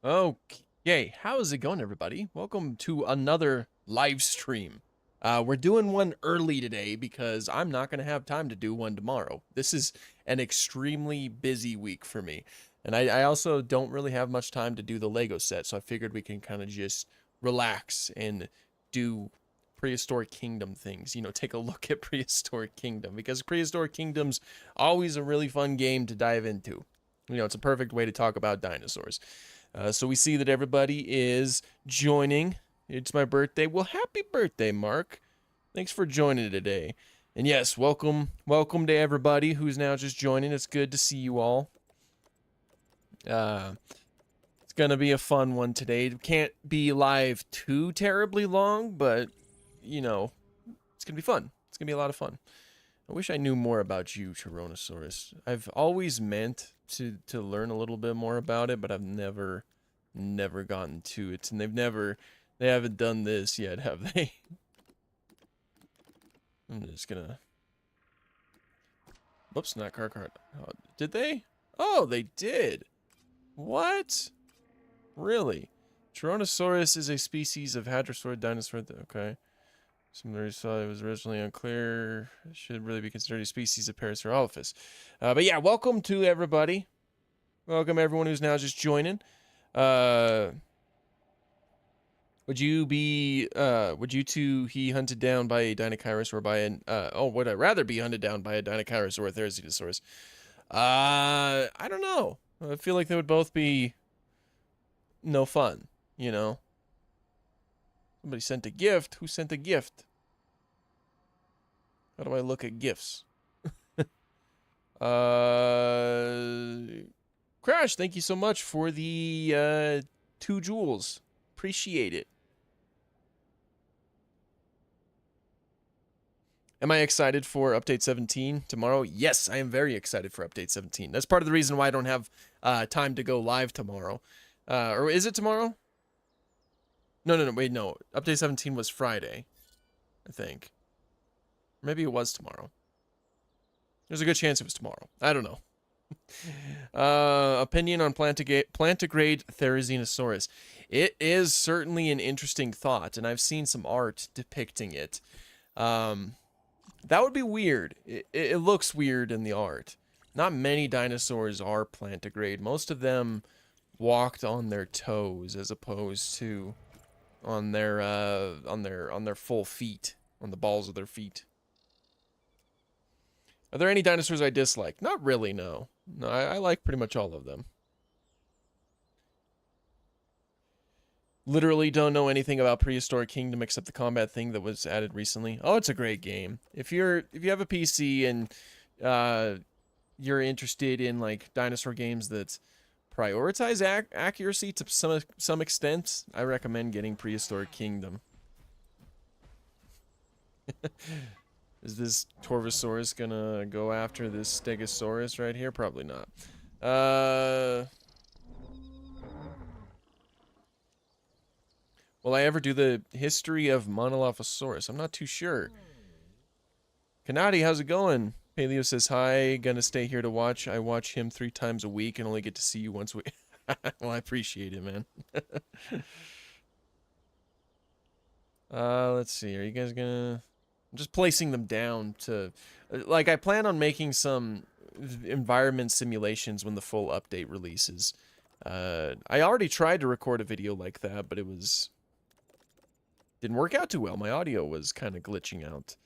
Okay, how's it going, everybody? Welcome to another live stream. We're doing one early today because I'm not going to have time to do one tomorrow. This is an extremely busy week for me. And I also don't really have much time to do the Lego set, so I figured we can kind of just relax and do Prehistoric Kingdom things. You know, take a look at Prehistoric Kingdom, because Prehistoric Kingdom's always a really fun game to dive into. You know, it's a perfect way to talk about dinosaurs. So we see that everybody is joining. It's my birthday. Well, happy birthday, Mark. Thanks for joining today. And yes, welcome to everybody who's now just joining. It's good to see you all. It's gonna be a fun one today. It can't be live too terribly long, but you know, it's gonna be fun. It's gonna be a lot of fun. I wish I knew more about you, Tyrannosaurus. I've always meant to learn a little bit more about it, but I've never gotten to it, and they haven't done this yet, have they? I'm just gonna, whoops, not car. Oh, did they? Oh, they did. What? Really? Tyrannosaurus is a species of hadrosaur dinosaur. Okay. Some saw it was originally unclear. It should really be considered a species of Parasaurolophus. But yeah, welcome to everybody. Welcome everyone who's now just joining. Would you two be hunted down by a Dinosaurus or by an would I rather be hunted down by a Dinosaurus or a Therizinosaurus? I don't know. I feel like they would both be no fun, you know. Somebody sent a gift. Who sent a gift? How do I look at gifts? Crash, thank you so much for the 2 jewels. Appreciate it. Am I excited for update 17 tomorrow? Yes, I am very excited for update 17. That's part of the reason why I don't have time to go live tomorrow. Or is it tomorrow? No, wait, no. Update 17 was Friday, I think. Maybe it was tomorrow. There's a good chance it was tomorrow. I don't know. Opinion on plantigrade Therizinosaurus. It is certainly an interesting thought, and I've seen some art depicting it. That would be weird. It looks weird in the art. Not many dinosaurs are plantigrade. Most of them walked on their toes as opposed to on their full feet, on the balls of their feet. Are there any dinosaurs I dislike? Not really, no. No, I like pretty much all of them. Literally don't know anything about Prehistoric Kingdom except the combat thing that was added recently. Oh, it's a great game. If you have a PC and you're interested in like dinosaur games that prioritize accuracy to some extent, I recommend getting Prehistoric Kingdom. Is this Torvosaurus gonna go after this Stegosaurus right here? Probably not. Will I ever do the history of Monolophosaurus? I'm not too sure. Kanadi, how's it going? Paleo says hi. Gonna stay here to watch. I watch him 3 times a week and only get to see you once a week. Well, I appreciate it, man. Let's see. Are you guys gonna... I'm just placing them down to... Like, I plan on making some environment simulations when the full update releases. I already tried to record a video like that, but it was... didn't work out too well. My audio was kind of glitching out.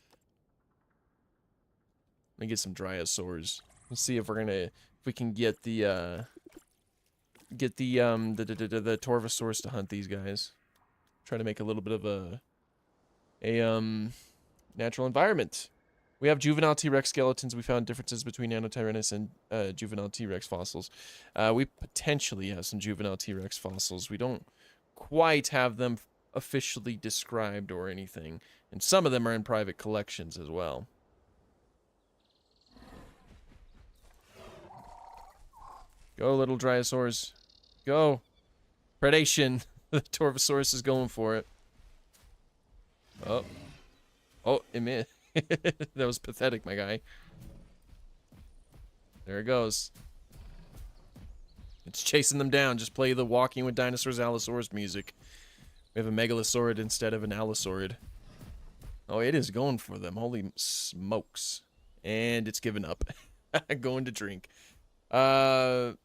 Let me get some Dryosaurs. Let's see if we're gonna... if we can get the Torvosaurus to hunt these guys. Try to make a little bit of a natural environment. We have juvenile T-Rex skeletons. We found differences between Nanotyrannus and juvenile T-Rex fossils. We potentially have some juvenile T-Rex fossils. We don't quite have them officially described or anything. And some of them are in private collections as well. Go, little Dryosaurs. Go. Predation. The Torvosaurus is going for it. Oh. Oh, it missed. That was pathetic, my guy. There it goes. It's chasing them down. Just play the Walking with Dinosaurs Allosaurus music. We have a Megalosaurid instead of an Allosaurid. Oh, it is going for them. Holy smokes. And it's given up. Going to drink. The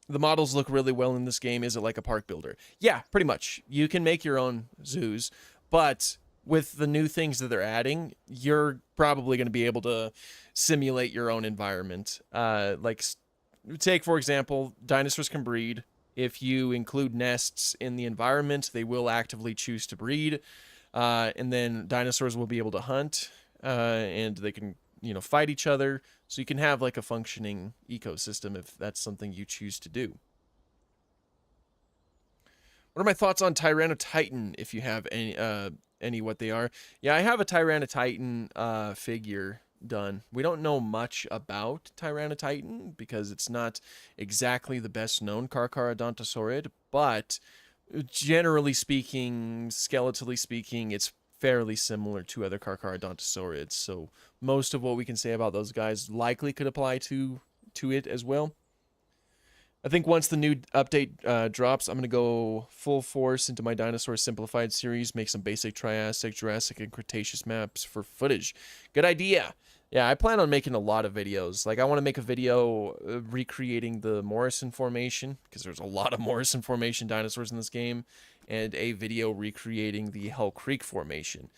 models look really well in this game. Is it like a park builder? Yeah, pretty much. You can make your own zoos, but with the new things that they're adding, you're probably going to be able to simulate your own environment. Like, take, for example, dinosaurs can breed. If you include nests in the environment, they will actively choose to breed. And then dinosaurs will be able to hunt, and they can, fight each other. So you can have like a functioning ecosystem if that's something you choose to do. What are my thoughts on Tyranotitan, if you have any what they are? Yeah, I have a Tyranotitan figure done. We don't know much about Tyranotitan because it's not exactly the best known Carcharodontosaurid, but generally speaking, skeletally speaking, it's fairly similar to other Carcharodontosaurids. So most of what we can say about those guys likely could apply to it as well. I think once the new update drops, I'm going to go full force into my Dinosaur Simplified series, make some basic Triassic, Jurassic, and Cretaceous maps for footage. Good idea. Yeah, I plan on making a lot of videos. Like, I want to make a video recreating the Morrison Formation, because there's a lot of Morrison Formation dinosaurs in this game, and a video recreating the Hell Creek Formation.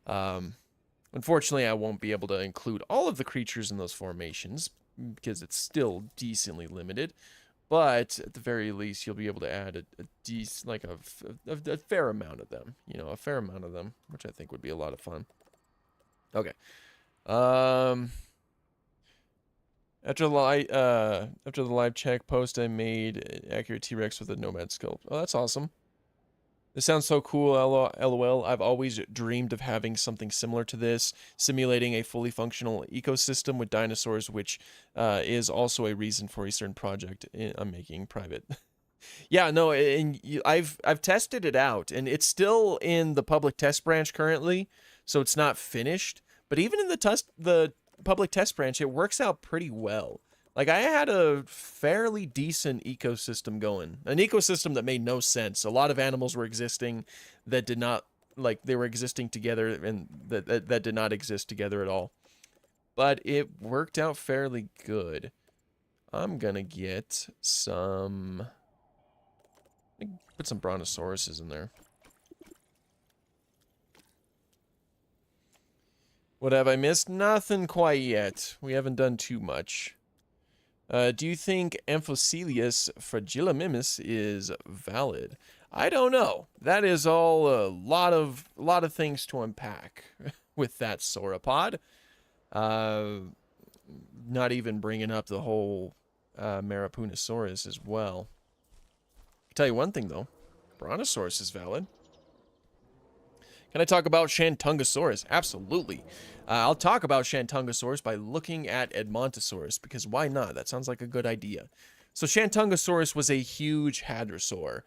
Unfortunately, I won't be able to include all of the creatures in those formations, because it's still decently limited. But at the very least, you'll be able to add a fair amount of them. A fair amount of them, which I think would be a lot of fun. Okay. After the live check post, I made accurate T-Rex with a Nomad sculpt. Oh, that's awesome. This sounds so cool, LOL. I've always dreamed of having something similar to this, simulating a fully functional ecosystem with dinosaurs, which is also a reason for a certain project I'm making private. Yeah, no, and I've tested it out, and it's still in the public test branch currently, so it's not finished. But even in the public test branch, it works out pretty well. Like, I had a fairly decent ecosystem going. An ecosystem that made no sense. A lot of animals were existing that did not, like, they were existing together and that did not exist together at all. But it worked out fairly good. I'm gonna get some... put some brontosauruses in there. What have I missed? Nothing quite yet. We haven't done too much. Do you think Amphicelius fragilimimus is valid? I don't know. That is all a lot of things to unpack with that sauropod. Not even bringing up the whole Marapunosaurus as well. I'll tell you one thing though, Brontosaurus is valid. Can I talk about Shantungosaurus? Absolutely. I'll talk about Shantungosaurus by looking at Edmontosaurus, because why not? That sounds like a good idea. So Shantungosaurus was a huge hadrosaur,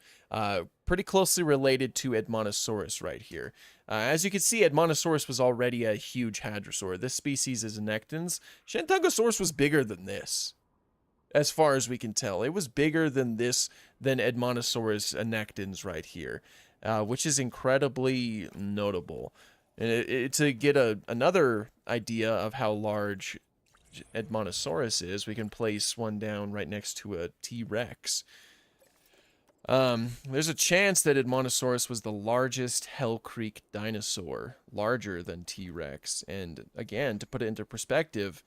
pretty closely related to Edmontosaurus right here. As you can see, Edmontosaurus was already a huge hadrosaur. This species is Anectens. Shantungosaurus was bigger than this, as far as we can tell. It was bigger than Edmontosaurus Anectens right here. Which is incredibly notable. And to get another idea of how large Edmontosaurus is, we can place one down right next to a T-Rex. There's a chance that Edmontosaurus was the largest Hell Creek dinosaur, larger than T-Rex. And again, to put it into perspective,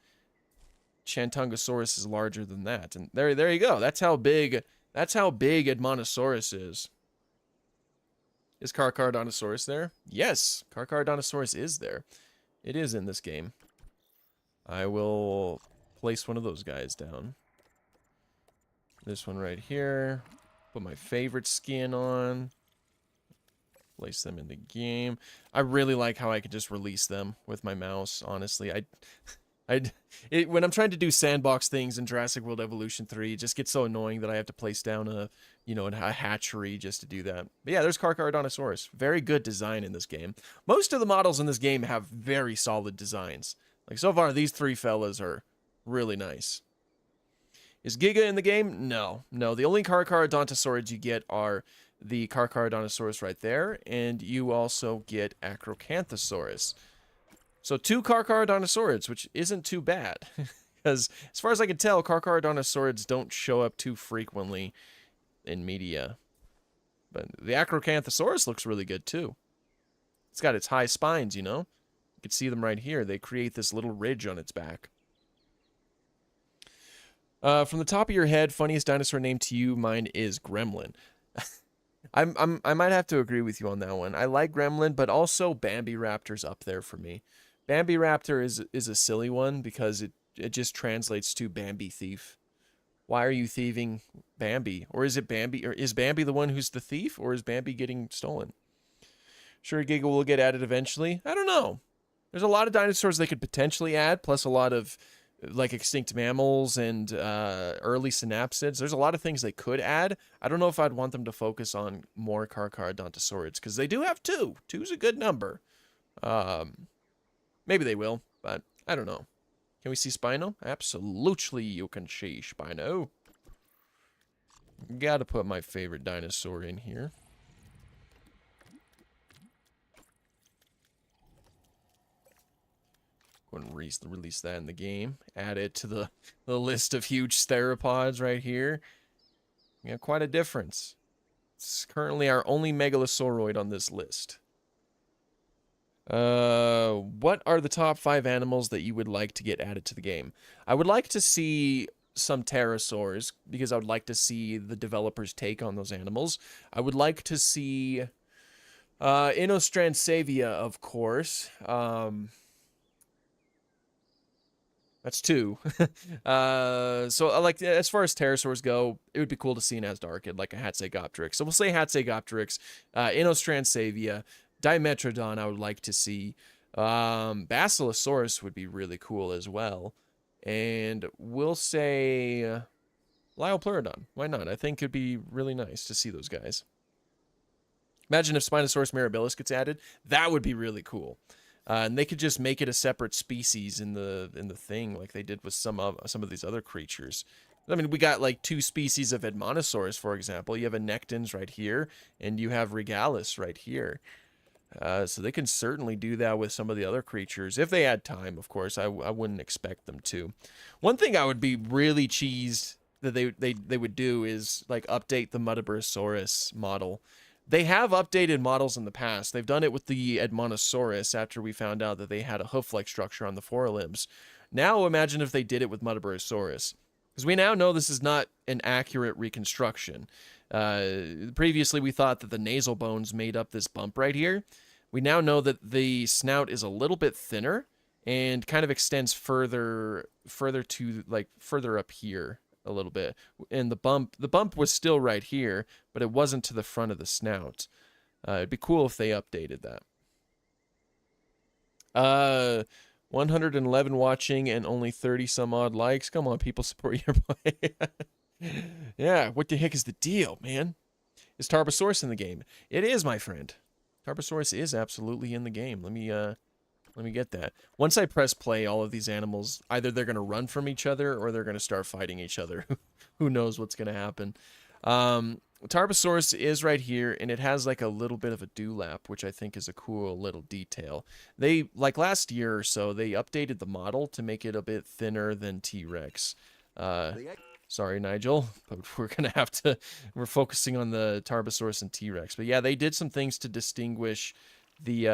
Shantungosaurus is larger than that. And there you go. That's how big Edmontosaurus is. Is Carcharodontosaurus there? Yes, Carcharodontosaurus is there. It is in this game. I will place one of those guys down. This one right here. Put my favorite skin on. Place them in the game. I really like how I could just release them with my mouse, honestly. When I'm trying to do sandbox things in Jurassic World Evolution 3, it just gets so annoying that I have to place down a hatchery just to do that. But yeah, there's Carcharodontosaurus. Very good design in this game. Most of the models in this game have very solid designs. Like, so far, these three fellas are really nice. Is Giga in the game? No. No, the only Carcharodontosaurids you get are the Carcharodontosaurus right there, and you also get Acrocanthosaurus. So 2 Carcharodontosaurids, which isn't too bad. Because as far as I can tell, Carcharodontosaurids don't show up too frequently in media. But the Acrocanthosaurus looks really good too. It's got its high spines, you know? You can see them right here. They create this little ridge on its back. From the top of your head, funniest dinosaur name to you, mine is Gremlin. I might have to agree with you on that one. I like Gremlin, but also Bambiraptor's up there for me. Bambiraptor is a silly one because it just translates to Bambi thief. Why are you thieving Bambi? Or is it Bambi? Or is Bambi the one who's the thief? Or is Bambi getting stolen? Sure, Giga will get added eventually. I don't know. There's a lot of dinosaurs they could potentially add, plus a lot of like extinct mammals and early synapsids. There's a lot of things they could add. I don't know if I'd want them to focus on more Carcharodontosaurids because they do have 2. 2's a good number. Maybe they will, but I don't know. Can we see Spino? Absolutely, you can see Spino. Gotta put my favorite dinosaur in here. Go and release that in the game. Add it to the list of huge theropods right here. We have quite a difference. It's currently our only megalosauroid on this list. What are the top 5 animals that you would like to get added to the game? I would like to see some pterosaurs because I would like to see the developers' take on those animals. I would like to see Inostransavia, of course. That's 2. So like as far as pterosaurs go, it would be cool to see an Asdarchid, like a Hatzegopteryx. So we'll say Hatzegopteryx, Inostransavia, Dimetrodon I would like to see. Basilosaurus would be really cool as well. And we'll say Liopleurodon. Why not? I think it'd be really nice to see those guys. Imagine if Spinosaurus mirabilis gets added. That would be really cool. And they could just make it a separate species in the thing, like they did with some of these other creatures. I mean, we got like 2 species of Edmontosaurus, for example. You have a Nectins right here, and you have Regalis right here. So they can certainly do that with some of the other creatures if they had time. Of course, I wouldn't expect them to. One thing I would be really cheesed that they would do is like update the Muttaburrasaurus model. They have updated models in the past. They've done it with the Edmontosaurus after we found out that they had a hoof-like structure on the forelimbs. Now imagine if they did it with Muttaburrasaurus. Because we now know this is not an accurate reconstruction. Previously, we thought that the nasal bones made up this bump right here. We now know that the snout is a little bit thinner and kind of extends further up here a little bit. And the bump was still right here, but it wasn't to the front of the snout. It'd be cool if they updated that. 111 watching and only 30 some odd likes. Come on, people, support your boy. Yeah, what the heck is the deal, man? Is Tarbosaurus in the game? It is, my friend. Tarbosaurus is absolutely in the game. Let me get that. Once I press play, all of these animals, either they're going to run from each other or they're going to start fighting each other. Who knows what's going to happen. Tarbosaurus is right here, and it has like a little bit of a dewlap, which I think is a cool little detail. They, like last year or so, they updated the model to make it a bit thinner than T-Rex. Sorry, Nigel, but we're focusing on the Tarbosaurus and T-Rex. But yeah, they did some things to distinguish the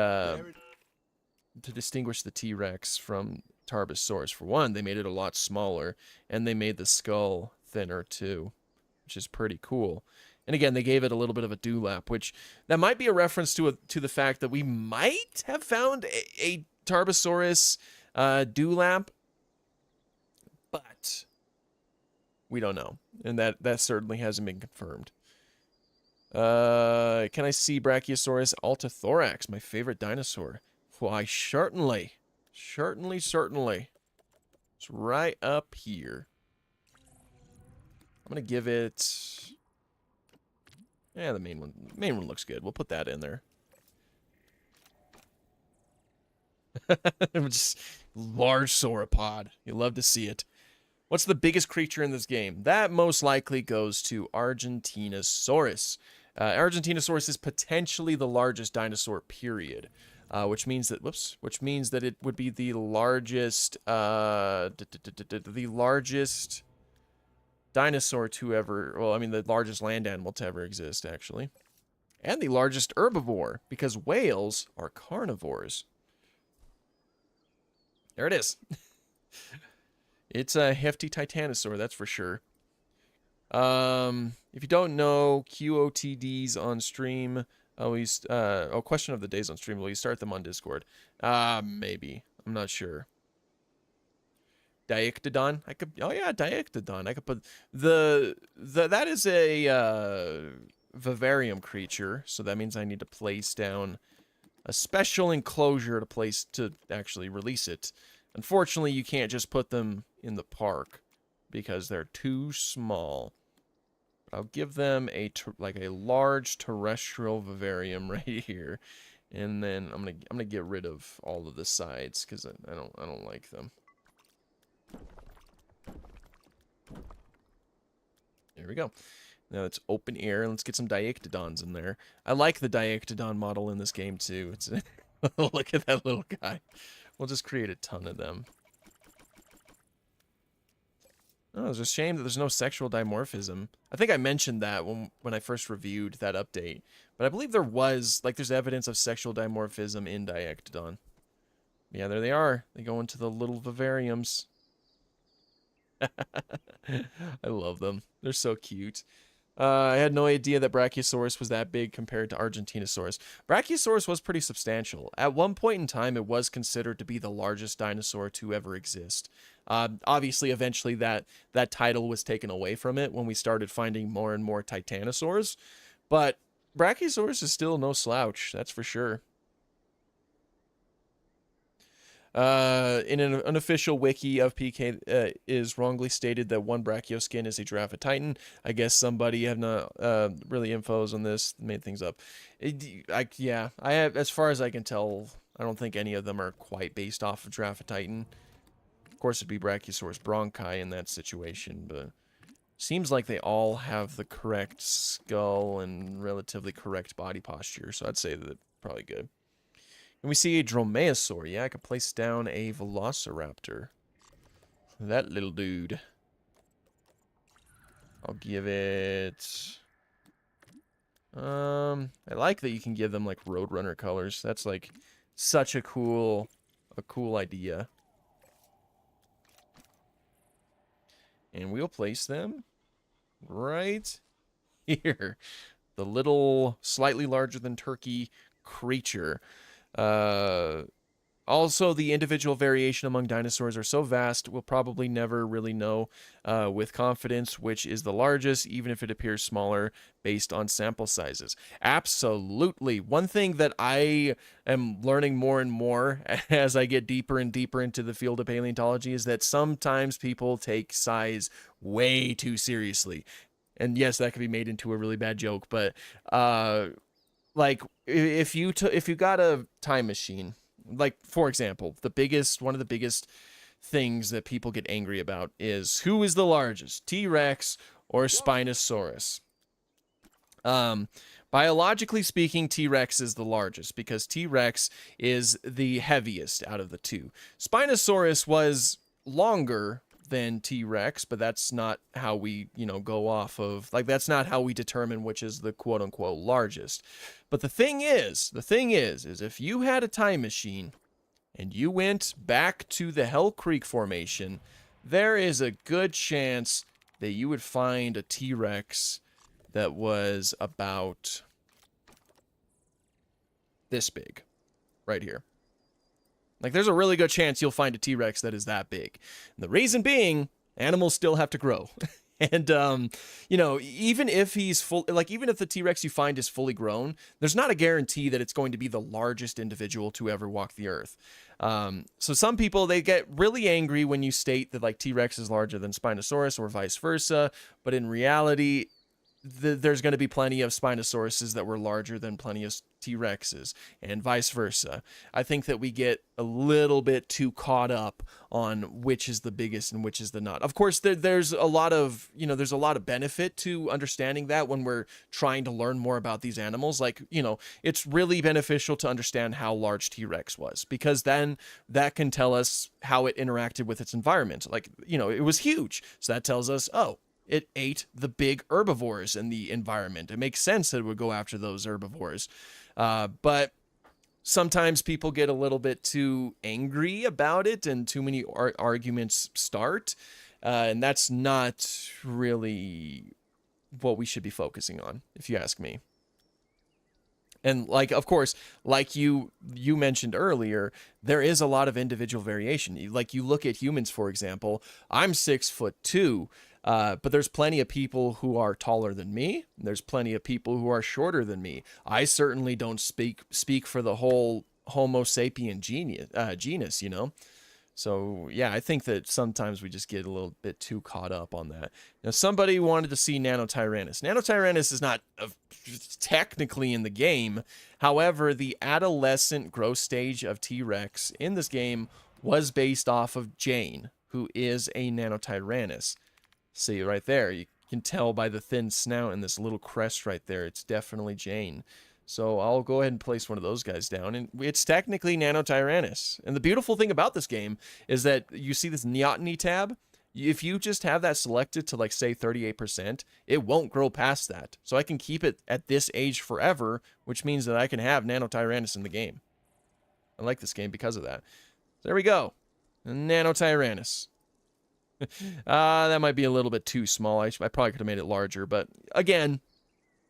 T-Rex from Tarbosaurus. For one, they made it a lot smaller, and they made the skull thinner too, which is pretty cool. And again, they gave it a little bit of a dewlap, which that might be a reference to the fact that we might have found a Tarbosaurus dewlap, but we don't know, and that certainly hasn't been confirmed. Can I see Brachiosaurus altithorax, my favorite dinosaur? Why, certainly. Certainly. It's right up here. I'm going to give it... Yeah, the main one looks good. We'll put that in there. Just large sauropod. You love to see it. What's the biggest creature in this game? That most likely goes to Argentinosaurus. Argentinosaurus is potentially the largest dinosaur, period. Which means that, which means that it would be the largest, the largest dinosaur to ever, well, I mean, the largest land animal to ever exist, actually. And the largest herbivore, because whales are carnivores. There it is. It's a hefty titanosaur, that's for sure. If you don't know, QOTDs on stream, question of the days on stream, will you start them on Discord? Maybe. I'm not sure. Diictodon? Oh yeah, Diictodon. I could put that is a vivarium creature, so that means I need to place down a special enclosure to actually release it. Unfortunately, you can't just put them in the park because they're too small. I'll give them a large terrestrial vivarium right here, and then I'm gonna get rid of all of the sides because I don't like them. There we go. Now it's open air, and let's get some Diictodons in there. I like the Diictodon model in this game too. It's look at that little guy. We'll just create a ton of them. Oh, it's a shame that there's no sexual dimorphism. I think I mentioned that when I first reviewed that update. But I believe there was, there's evidence of sexual dimorphism in Diictodon. Yeah, there they are. They go into the little vivariums. I love them. They're so cute. I had no idea that Brachiosaurus was that big compared to Argentinosaurus. Brachiosaurus was pretty substantial. At one point in time, it was considered to be the largest dinosaur to ever exist. Obviously, eventually that title was taken away from it when we started finding more and more Titanosaurs. But Brachiosaurus is still no slouch, that's for sure. In an unofficial wiki of PK is wrongly stated that one brachioskin is a Giraffatitan. I guess somebody have not really infos on this, made things up. Yeah, I have, as far as I can tell, I don't think any of them are quite based off of Giraffatitan. Of course, it'd be Brachiosaurus bronchi in that situation, but seems like they all have the correct skull and relatively correct body posture, so I'd say that probably good. And we see a dromaeosaur. Yeah, I could place down a velociraptor. That little dude. I'll give it... I like that you can give them, Roadrunner colors. That's, such a cool idea. And we'll place them right here. The little, slightly larger than turkey creature. Also, the individual variation among dinosaurs are so vast, we'll probably never really know with confidence which is the largest, even if it appears smaller based on sample sizes. Absolutely. One thing that I am learning more and more as I get deeper and deeper into the field of paleontology is that sometimes people take size way too seriously. And yes, that could be made into a really bad joke, but if you got a time machine, for example, one of the biggest things that people get angry about is who is the largest, T-Rex or Spinosaurus. Biologically speaking, T-Rex is the largest because T-Rex is the heaviest out of the two. Spinosaurus was longer than T-Rex, but that's not how we, go off of, that's not how we determine which is the quote-unquote largest. But the thing is if you had a time machine and you went back to the Hell Creek Formation, there is a good chance that you would find a T-Rex that was about this big, right here. There's a really good chance you'll find a T-Rex that is that big. And the reason being, animals still have to grow. And, even if he's even if the T-Rex you find is fully grown, there's not a guarantee that it's going to be the largest individual to ever walk the earth. So some people, they get really angry when you state that, T-Rex is larger than Spinosaurus or vice versa. But in reality, there's going to be plenty of Spinosauruses that were larger than plenty of T-Rexes, and vice versa. I think that we get a little bit too caught up on which is the biggest and which is the not. Of course, there's a lot of, there's a lot of benefit to understanding that when we're trying to learn more about these animals. Like, it's really beneficial to understand how large T-Rex was, because then that can tell us how it interacted with its environment. Like, it was huge. So that tells us, oh, it ate the big herbivores in the environment. It makes sense that it would go after those herbivores. But sometimes people get a little bit too angry about it and too many arguments start. And that's not really what we should be focusing on, if you ask me. And of course, like you mentioned earlier, there is a lot of individual variation. Like, you look at humans, for example. I'm 6'2". But there's plenty of people who are taller than me. There's plenty of people who are shorter than me. I certainly don't speak for the whole Homo sapien genus, So, yeah, I think that sometimes we just get a little bit too caught up on that. Now, somebody wanted to see Nanotyrannus. Nanotyrannus is not technically in the game. However, the adolescent growth stage of T-Rex in this game was based off of Jane, who is a Nanotyrannus. See right there, you can tell by the thin snout and this little crest right there, it's definitely Jane. So I'll go ahead and place one of those guys down, and it's technically Nanotyrannus. And the beautiful thing about this game is that you see this Neoteny tab. If you just have that selected to, like, say 38%, it won't grow past that. So I can keep it at this age forever, which means that I can have Nanotyrannus in the game. I like this game because of that. So there we go. Nanotyrannus. That might be a little bit too small. I probably could have made it larger, but again,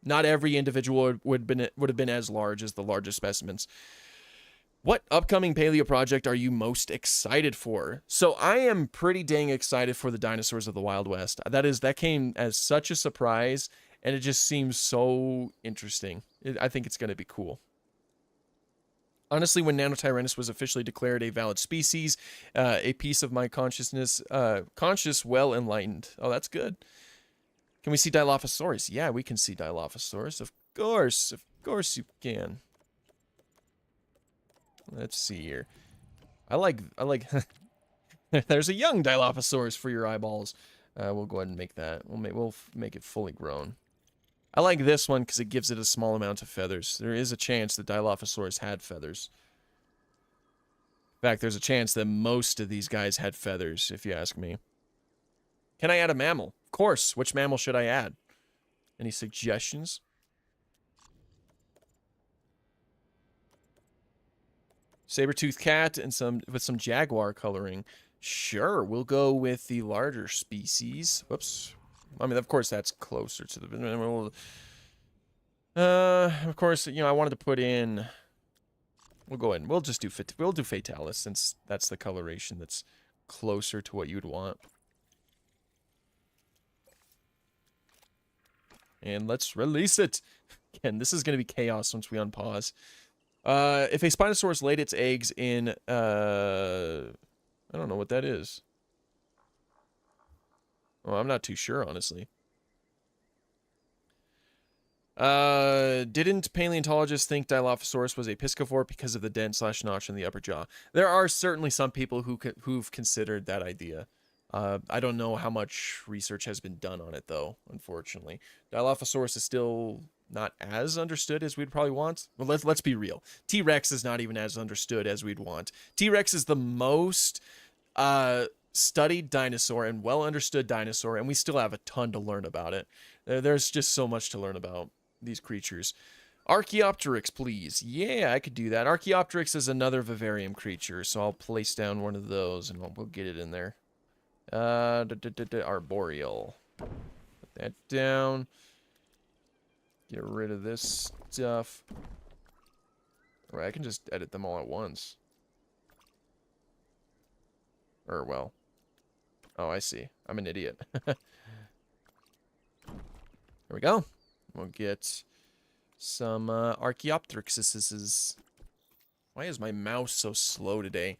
not every individual would have been as large as the largest specimens. What upcoming paleo project are you most excited for? So I am pretty dang excited for the Dinosaurs of the Wild West. That came as such a surprise, and it just seems so interesting. I think it's going to be cool. Honestly, when Nanotyrannus was officially declared a valid species, a piece of my conscious, well enlightened. Oh, that's good. Can we see Dilophosaurus? Yeah, we can see Dilophosaurus. Of course you can. Let's see here. I like. There's a young Dilophosaurus for your eyeballs. We'll go ahead and make that. We'll make it fully grown. I like this one because it gives it a small amount of feathers. There is a chance that Dilophosaurus had feathers. In fact, there's a chance that most of these guys had feathers, if you ask me. Can I add a mammal? Of course. Which mammal should I add? Any suggestions? Saber-toothed cat and with some jaguar coloring. Sure, we'll go with the larger species. Whoops. I mean, of course, that's closer to the... of course, I wanted to put in... We'll go ahead and we'll do Fatalis, since that's the coloration that's closer to what you'd want. And let's release it. Again, this is going to be chaos once we unpause. If a Spinosaurus laid its eggs in... I don't know what that is. Oh, I'm not too sure, honestly. Didn't paleontologists think Dilophosaurus was a piscivore because of the dent/notch in the upper jaw? There are certainly some people who've considered that idea. I don't know how much research has been done on it, though, unfortunately. Dilophosaurus is still not as understood as we'd probably want. Well, let's be real. T-Rex is not even as understood as we'd want. T-Rex is the most studied dinosaur and well understood dinosaur, and we still have a ton to learn about it. There's just so much to learn about these creatures. Archaeopteryx, please. Yeah, I could do that. Archaeopteryx is another vivarium creature, so I'll place down one of those and we'll get it in there. Arboreal. Put that down. Get rid of this stuff. Alright, I can just edit them all at once. Or, well. Oh, I see. I'm an idiot. There we go. We'll get some Archaeopteryxes. Why is my mouse so slow today?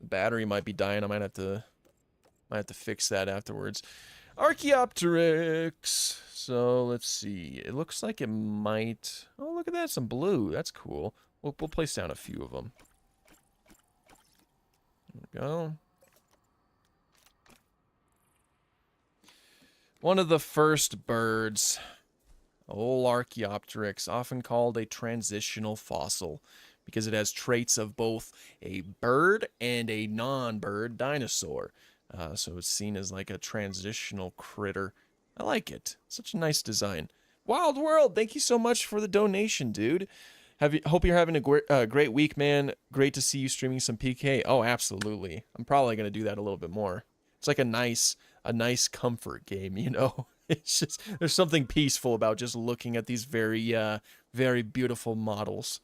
The battery might be dying. I might have to fix that afterwards. Archaeopteryx. So let's see. It looks like it might. Oh, look at that. Some blue. That's cool. We'll place down a few of them. There we go. One of the first birds. Old Archaeopteryx, often called a transitional fossil because it has traits of both a bird and a non-bird dinosaur. So it's seen as like a transitional critter. I like it. Such a nice design. Wild World, thank you so much for the donation, dude. Hope you're having a great week, man. Great to see you streaming some PK. Oh, absolutely. I'm probably gonna do that a little bit more. It's like a nice comfort game, you know. It's just there's something peaceful about just looking at these very beautiful models.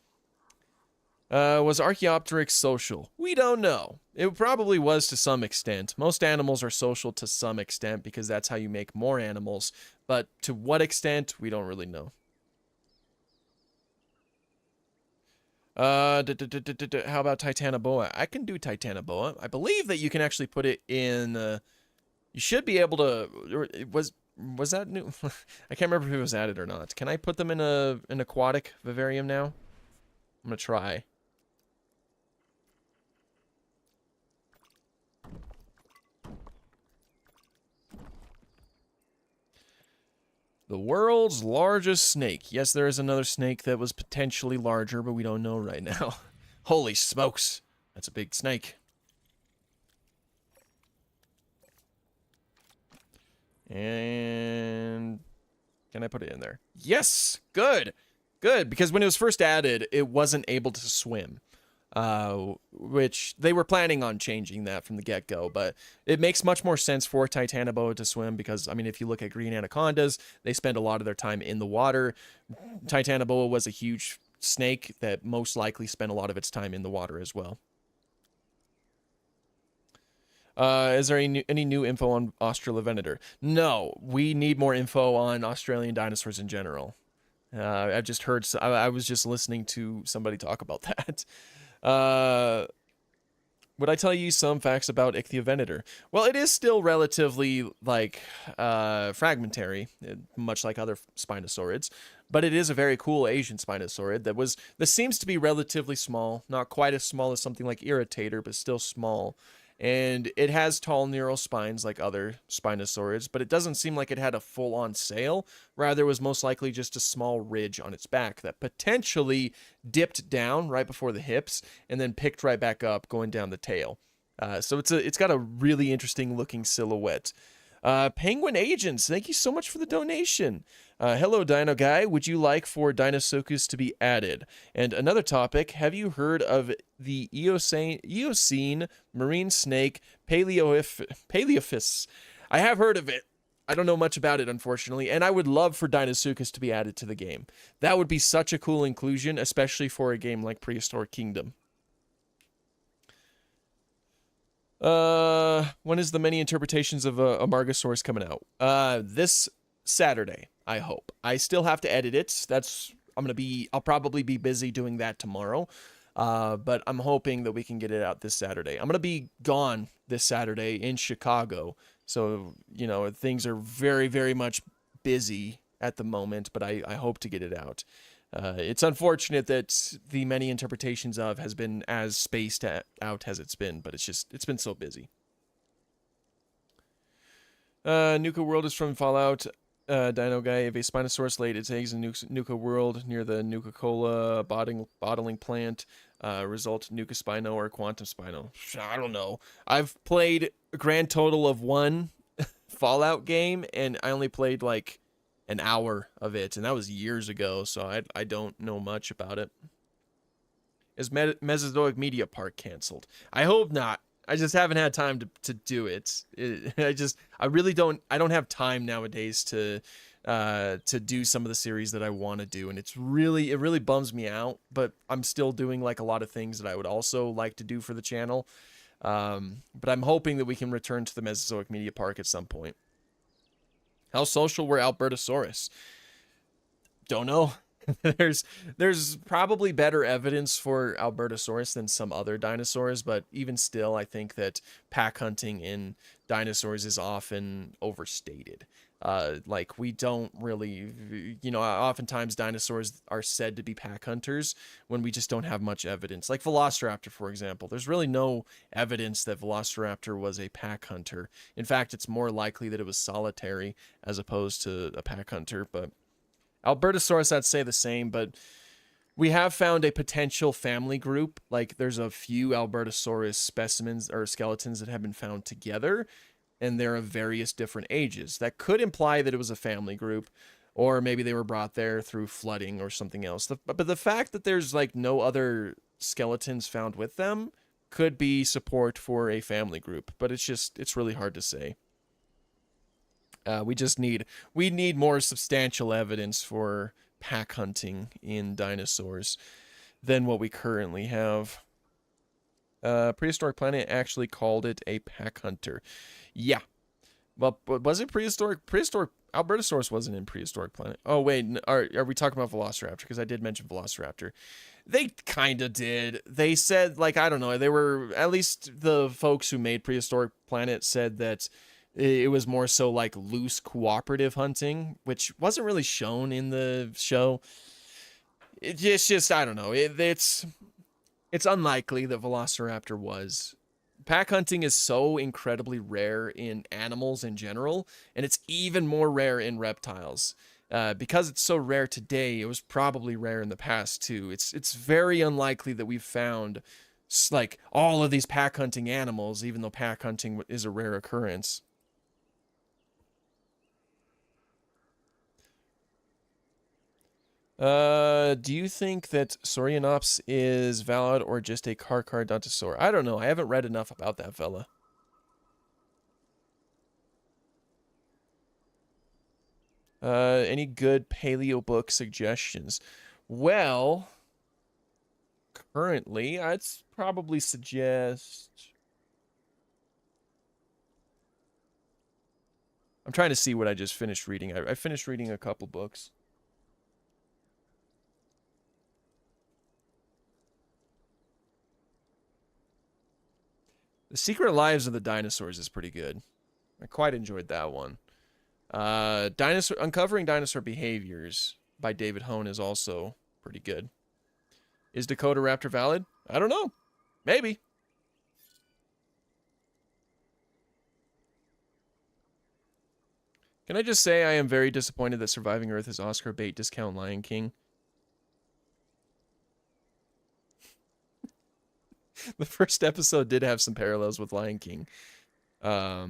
Was Archaeopteryx social? We don't know. It probably was to some extent. Most animals are social to some extent because that's how you make more animals. But to what extent, we don't really know. How about Titanoboa? I can do Titanoboa. I believe that you can actually put it in. You should be able to. Was that new? I can't remember if it was added or not. Can I put them in an aquatic vivarium now? I'm gonna try. The world's largest snake. Yes, there is another snake that was potentially larger, but we don't know right now. Holy smokes. That's a big snake. And can I put it in there? Yes! Good! Good, because when it was first added, it wasn't able to swim. Which they were planning on changing that from the get-go, but it makes much more sense for Titanoboa to swim because, I mean, if you look at green anacondas, they spend a lot of their time in the water. Titanoboa was a huge snake that most likely spent a lot of its time in the water as well. Is there any new info on Australovenator? No, we need more info on Australian dinosaurs in general. I've just heard, I was just listening to somebody talk about that. Would I tell you some facts about Ichthyovenator? Well, it is still relatively, like, fragmentary, much like other Spinosaurids, but it is a very cool Asian Spinosaurid that seems to be relatively small, not quite as small as something like Irritator, but still small. And it has tall neural spines like other Spinosaurids, but it doesn't seem like it had a full-on sail. Rather, it was most likely just a small ridge on its back that potentially dipped down right before the hips and then picked right back up going down the tail. So it's got a really interesting looking silhouette. Penguin Agents, thank you so much for the donation. Hello, Dino Guy. Would you like for Dinosuchus to be added? And another topic, have you heard of the Eocene marine snake Paleophis? I have heard of it. I don't know much about it, unfortunately, and I would love for Dinosuchus to be added to the game. That would be such a cool inclusion, especially for a game like Prehistoric Kingdom. When is the many interpretations of Amargasaurus coming out? This Saturday, I hope. I still have to edit it. I'll probably be busy doing that tomorrow. But I'm hoping that we can get it out this Saturday. I'm gonna be gone this Saturday in Chicago. So, you know, things are very much busy at the moment, but I hope to get it out. It's unfortunate that the many interpretations of has been as spaced out as it's been, but it's been so busy. Nuka World is from Fallout. Dino Guy, if a Spinosaurus laid its eggs in Nuka World near the Nuka-Cola bottling plant, result Nuka Spino or Quantum Spino. I don't know. I've played a grand total of one Fallout game, and I only played like an hour of it, and that was years ago, so I don't know much about it. Is Mesozoic Media Park canceled? I hope not. I just haven't had time to do it. I really don't have time nowadays to do some of the series that I want to do, and it really bums me out, but I'm still doing like a lot of things that I would also like to do for the channel. But I'm hoping that we can return to the Mesozoic Media Park at some point. How social were Albertosaurus? Don't know. There's probably better evidence for Albertosaurus than some other dinosaurs, but even still, I think that pack hunting in dinosaurs is often overstated. Like we don't really, oftentimes dinosaurs are said to be pack hunters when we just don't have much evidence. Like Velociraptor, for example, there's really no evidence that Velociraptor was a pack hunter. In fact, it's more likely that it was solitary as opposed to a pack hunter. But Albertosaurus, I'd say the same, but we have found a potential family group. Like there's a few Albertosaurus specimens or skeletons that have been found together, and they're of various different ages. That could imply that it was a family group, or maybe they were brought there through flooding or something else. But the fact that there's like no other skeletons found with them could be support for a family group, but it's really hard to say. We need more substantial evidence for pack hunting in dinosaurs than what we currently have. Prehistoric Planet actually called it a pack hunter. Yeah. Well, was it prehistoric? Prehistoric Albertosaurus wasn't in Prehistoric Planet. Oh wait, are we talking about Velociraptor? Because I did mention Velociraptor. They kind of did. They said, like, I don't know. They were, at least the folks who made Prehistoric Planet said that it was more so like loose cooperative hunting, which wasn't really shown in the show. It's just I don't know. It's unlikely that Velociraptor was. Pack hunting is so incredibly rare in animals in general, and it's even more rare in reptiles. Because it's so rare today, it was probably rare in the past too. It's very unlikely that we've found like all of these pack hunting animals, even though pack hunting is a rare occurrence. Do you think that Saurionops is valid or just a Carcharodontosaur? I don't know. I haven't read enough about that fella. Any good paleo book suggestions? Well, currently, I'd probably suggest... I'm trying to see what I just finished reading. I finished reading a couple books. The Secret Lives of the Dinosaurs is pretty good. I quite enjoyed that one. Uncovering Dinosaur Behaviors by David Hone is also pretty good. Is Dakota Raptor valid? I don't know. Maybe. Can I just say I am very disappointed that Surviving Earth is Oscar bait discount Lion King? The first episode did have some parallels with Lion King. I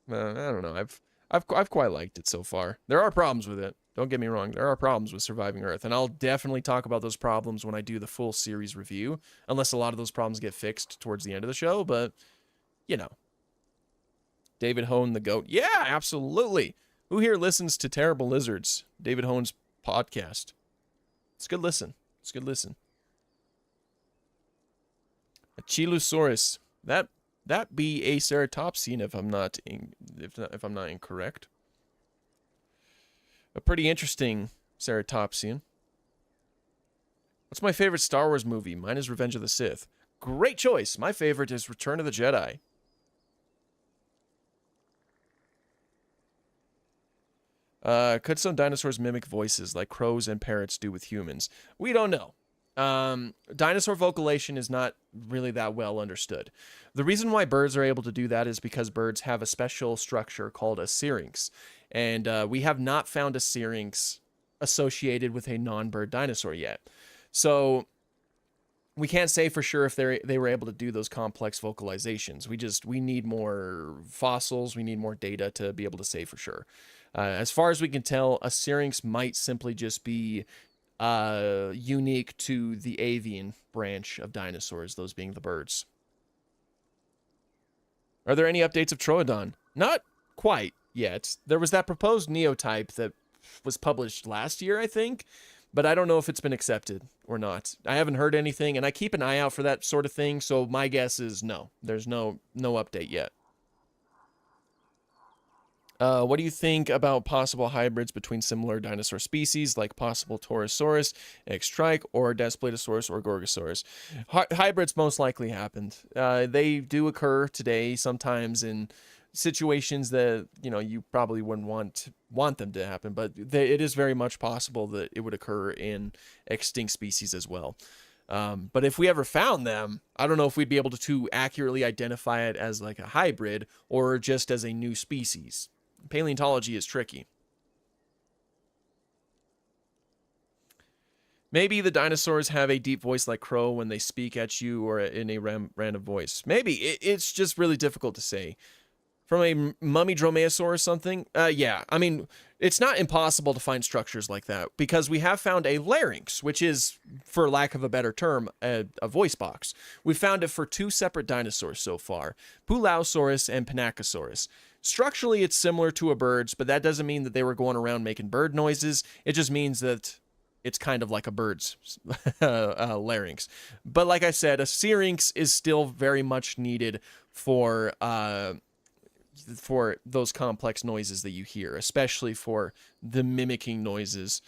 don't know. I've quite liked it so far. There are problems with it. Don't get me wrong. There are problems with Surviving Earth, and I'll definitely talk about those problems when I do the full series review, unless a lot of those problems get fixed towards the end of the show, but, you know. David Hone, the GOAT. Yeah, absolutely. Who here listens to Terrible Lizards? David Hone's podcast. It's a good listen. It's a good listen. A Chilosaurus. That be a ceratopsian if I'm not incorrect. A pretty interesting ceratopsian. What's my favorite Star Wars movie? Mine is Revenge of the Sith. Great choice. My favorite is Return of the Jedi. Could some dinosaurs mimic voices like crows and parrots do with humans? We don't know. Dinosaur vocalization is not really that well understood. The reason why birds are able to do that is because birds have a special structure called a syrinx. And we have not found a syrinx associated with a non-bird dinosaur yet. So we can't say for sure if they were able to do those complex vocalizations. We need more fossils. We need more data to be able to say for sure. As far as we can tell, a syrinx might simply just be unique to the avian branch of dinosaurs, those being the birds. Are there any updates of Troodon? Not quite yet. There was that proposed neotype that was published last year, I think, but I don't know if it's been accepted or not. I haven't heard anything, and I keep an eye out for that sort of thing, so my guess is no. There's no update yet. What do you think about possible hybrids between similar dinosaur species, like possible Torosaurus, X-Trike, or Daspletosaurus or Gorgosaurus? Hybrids most likely happened. They do occur today, sometimes in situations that you probably wouldn't want them to happen, but it is very much possible that it would occur in extinct species as well. But if we ever found them, I don't know if we'd be able to accurately identify it as like a hybrid or just as a new species. Paleontology is tricky. Maybe the dinosaurs have a deep voice like Crow when they speak at you, or in a random voice. Maybe. It's just really difficult to say. From a mummy dromaeosaur or something? Yeah. I mean, it's not impossible to find structures like that, because we have found a larynx, which is, for lack of a better term, a voice box. We found it for 2 separate dinosaurs so far, Pulausaurus and Pinacosaurus. Structurally, it's similar to a bird's, but that doesn't mean that they were going around making bird noises. It just means that it's kind of like a bird's larynx. But like I said, a syrinx is still very much needed for those complex noises that you hear, especially for the mimicking noises.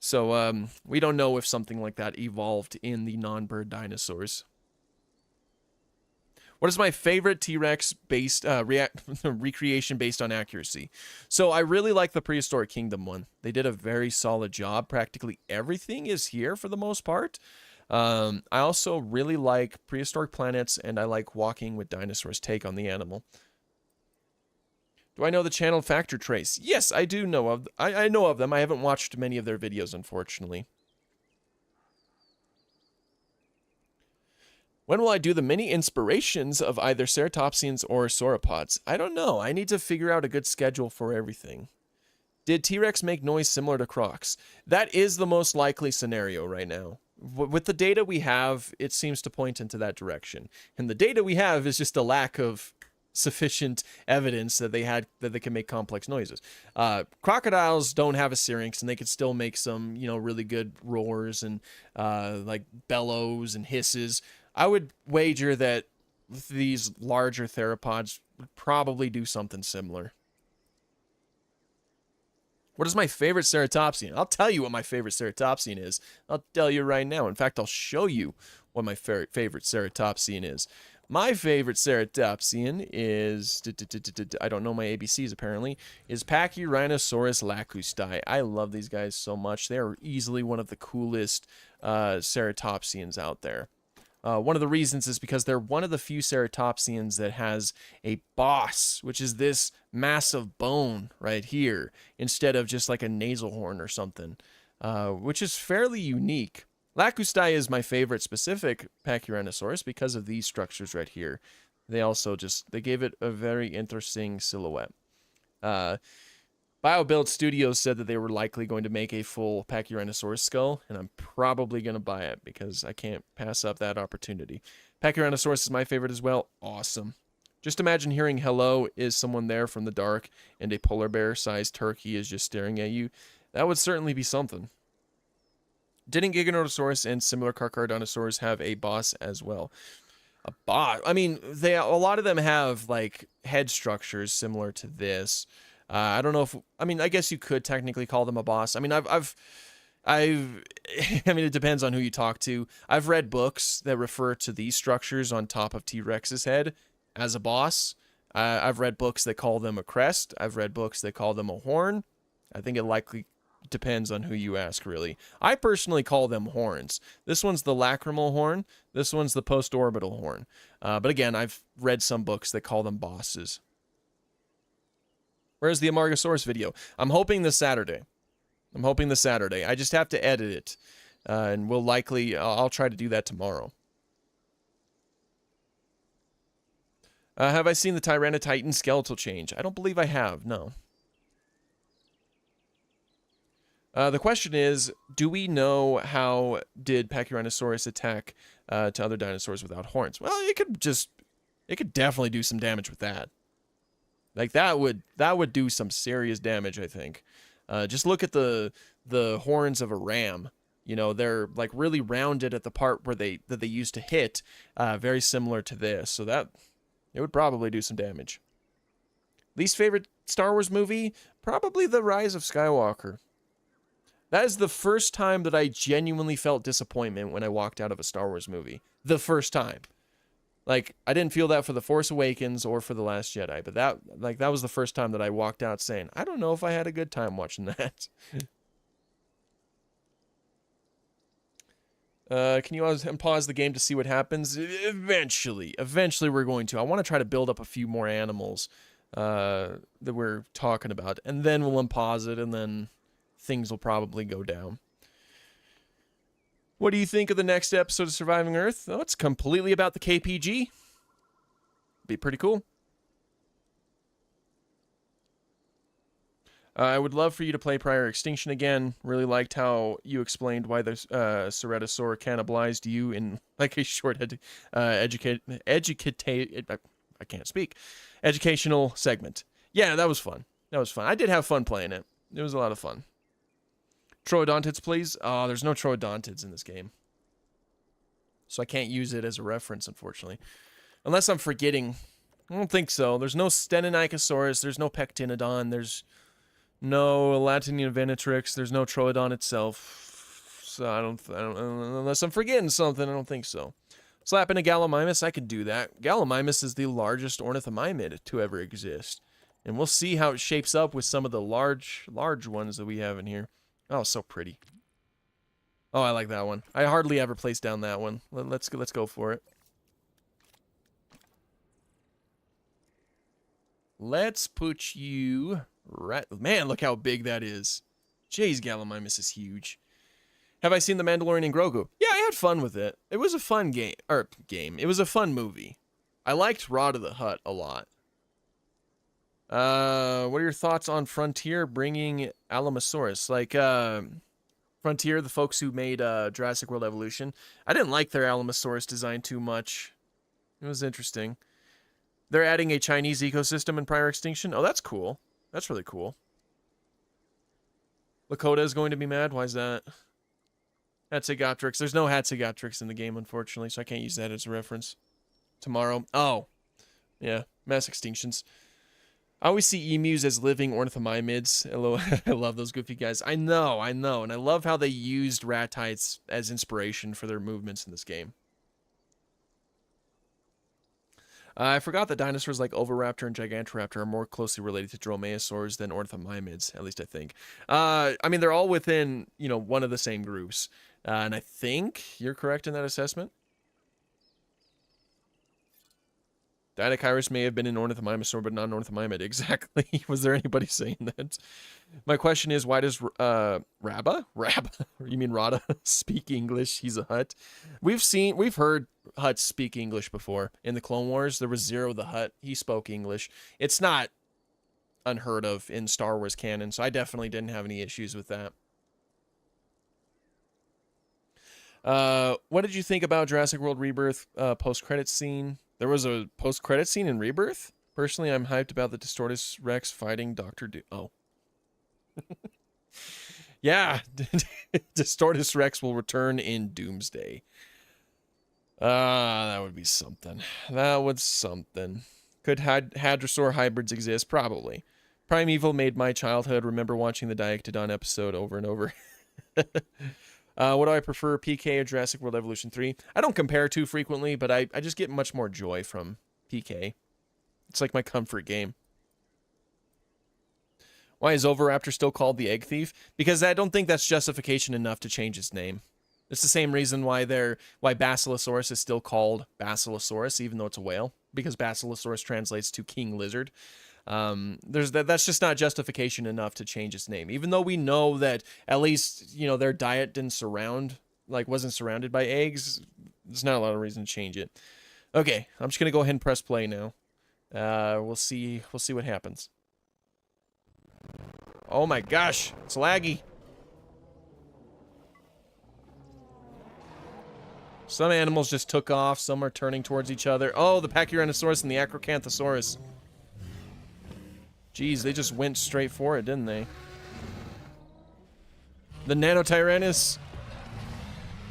So we don't know if something like that evolved in the non-bird dinosaurs. What is my favorite T-Rex based recreation based on accuracy? So I really like the Prehistoric Kingdom one. They did a very solid job. Practically everything is here for the most part. I also really like Prehistoric Planets, and I like Walking with Dinosaurs' take on the animal. Do I know the channel Factor Trace? Yes, I do know of. I know of them. I haven't watched many of their videos, unfortunately. When will I do the mini inspirations of either ceratopsians or sauropods? I don't know. I need to figure out a good schedule for everything. Did T-Rex make noise similar to Crocs? That is the most likely scenario right now. With the data we have, it seems to point into that direction. And the data we have is just a lack of sufficient evidence that they can make complex noises. Crocodiles don't have a syrinx, and they could still make some, really good roars and like bellows and hisses. I would wager that these larger theropods would probably do something similar. What is my favorite ceratopsian? I'll tell you what my favorite ceratopsian is. I'll tell you right now. In fact, I'll show you what my favorite ceratopsian is. My favorite ceratopsian is, I don't know my ABCs apparently, is Pachyrhinosaurus lacustae. I love these guys so much. They are easily one of the coolest ceratopsians out there. One of the reasons is because they're one of the few ceratopsians that has a boss, which is this massive bone right here, instead of just like a nasal horn or something, which is fairly unique. Lacustae is my favorite specific Pachyrhinosaurus because of these structures right here. They also they gave it a very interesting silhouette. BioBuild Studios said that they were likely going to make a full Pachyrhinosaurus skull, and I'm probably going to buy it because I can't pass up that opportunity. Pachyrhinosaurus is my favorite as well. Awesome. Just imagine hearing hello, is someone there from the dark, and a polar bear-sized turkey is just staring at you. That would certainly be something. Didn't Giganotosaurus and similar Carcharodontosaurs have a boss as well? A boss? I mean, a lot of them have like head structures similar to this. I don't know if, I mean, I guess you could technically call them a boss. I mean, I mean, it depends on who you talk to. I've read books that refer to these structures on top of T-Rex's head as a boss. I've read books that call them a crest. I've read books that call them a horn. I think it likely depends on who you ask, really. I personally call them horns. This one's the lacrimal horn. This one's the postorbital horn. But again, I've read some books that call them bosses. Where's the Amargasaurus video? I'm hoping this Saturday. I just have to edit it. And I'll try to do that tomorrow. Have I seen the Tyranotitan skeletal change? I don't believe I have, no. The question is, do we know how did Pachyrhinosaurus attack to other dinosaurs without horns? Well, it could definitely do some damage with that. Like that would do some serious damage, I think. Just look at the horns of a ram. They're like really rounded at the part where they used to hit, very similar to this. So that it would probably do some damage. Least favorite Star Wars movie? Probably The Rise of Skywalker. That is the first time that I genuinely felt disappointment when I walked out of a Star Wars movie. The first time. Like, I didn't feel that for The Force Awakens or for The Last Jedi, but that was the first time that I walked out saying, I don't know if I had a good time watching that. Can you pause the game to see what happens? Eventually we're going to. I want to try to build up a few more animals that we're talking about, and then we'll unpause it, and then things will probably go down. What do you think of the next episode of Surviving Earth? Oh, it's completely about the KPG. Be pretty cool. I would love for you to play Prior Extinction again. Really liked how you explained why the Ceratosaur cannibalized you in like a short educational segment. Yeah, that was fun. I did have fun playing it. It was a lot of fun. Troodontids, please. Oh, there's no Troodontids in this game. So I can't use it as a reference, unfortunately. Unless I'm forgetting. I don't think so. There's no Stenonicosaurus. There's no Pectinodon. There's no Latinian Venatrix. There's no Troodon itself. So I don't unless I'm forgetting something, I don't think so. Slapping a Gallimimus, I could do that. Gallimimus is the largest ornithomimid to ever exist. And we'll see how it shapes up with some of the large ones that we have in here. Oh, so pretty. Oh, I like that one. I hardly ever place down that one. Let's go for it. Let's put you right. Man, look how big that is. Jeez, Gallimimus is huge. Have I seen The Mandalorian and Grogu? Yeah, I had fun with it. It was a fun game. It was a fun movie. I liked Rod the Hutt a lot. What are your thoughts on Frontier bringing Alamosaurus? Like, Frontier, the folks who made Jurassic World Evolution. I didn't like their Alamosaurus design too much. It was interesting. They're adding a Chinese ecosystem in Prior Extinction. Oh, that's cool. That's really cool. Lakota is going to be mad. Why is that? Hatzigotrix. There's no Hatzigotrix in the game, unfortunately, so I can't use that as a reference. Tomorrow. Oh. Yeah. Mass extinctions. I always see emus as living ornithomimids. Hello. I love those goofy guys. I know. And I love how they used ratites as inspiration for their movements in this game. I forgot that dinosaurs like Oviraptor and Gigantoraptor are more closely related to dromaeosaurs than ornithomimids, at least I think. I mean, they're all within, one of the same groups. And I think you're correct in that assessment. Dinochirus may have been an ornithomimosaur, but not an ornithomimid. Exactly. Was there anybody saying that? My question is, why does Rabba? You mean Rada speak English? He's a Hutt. We've heard Hutts speak English before. In the Clone Wars, there was Zero the Hutt. He spoke English. It's not unheard of in Star Wars canon, so I definitely didn't have any issues with that. What did you think about Jurassic World Rebirth post-credits scene? There was a post-credit scene in Rebirth? Personally, I'm hyped about the Distortus Rex fighting Dr. Doom. Oh. Yeah. Distortus Rex will return in Doomsday. That would be something. Could Hadrosaur hybrids exist? Probably. Primeval made my childhood remember watching the Diectodon episode over and over. What do I prefer, PK or Jurassic World Evolution 3? I don't compare too frequently, but I just get much more joy from PK. It's like my comfort game. Why is Oviraptor still called the Egg Thief? Because I don't think that's justification enough to change its name. It's the same reason why Basilosaurus is still called Basilosaurus, even though it's a whale. Because Basilosaurus translates to King Lizard. That's just not justification enough to change its name. Even though we know that at least, their diet wasn't surrounded by eggs, there's not a lot of reason to change it. Okay, I'm just gonna go ahead and press play now. We'll see what happens. Oh my gosh, it's laggy. Some animals just took off, some are turning towards each other. Oh, the Pachyrhinosaurus and the Acrocanthosaurus. Jeez, they just went straight for it, didn't they? The Nanotyrannus.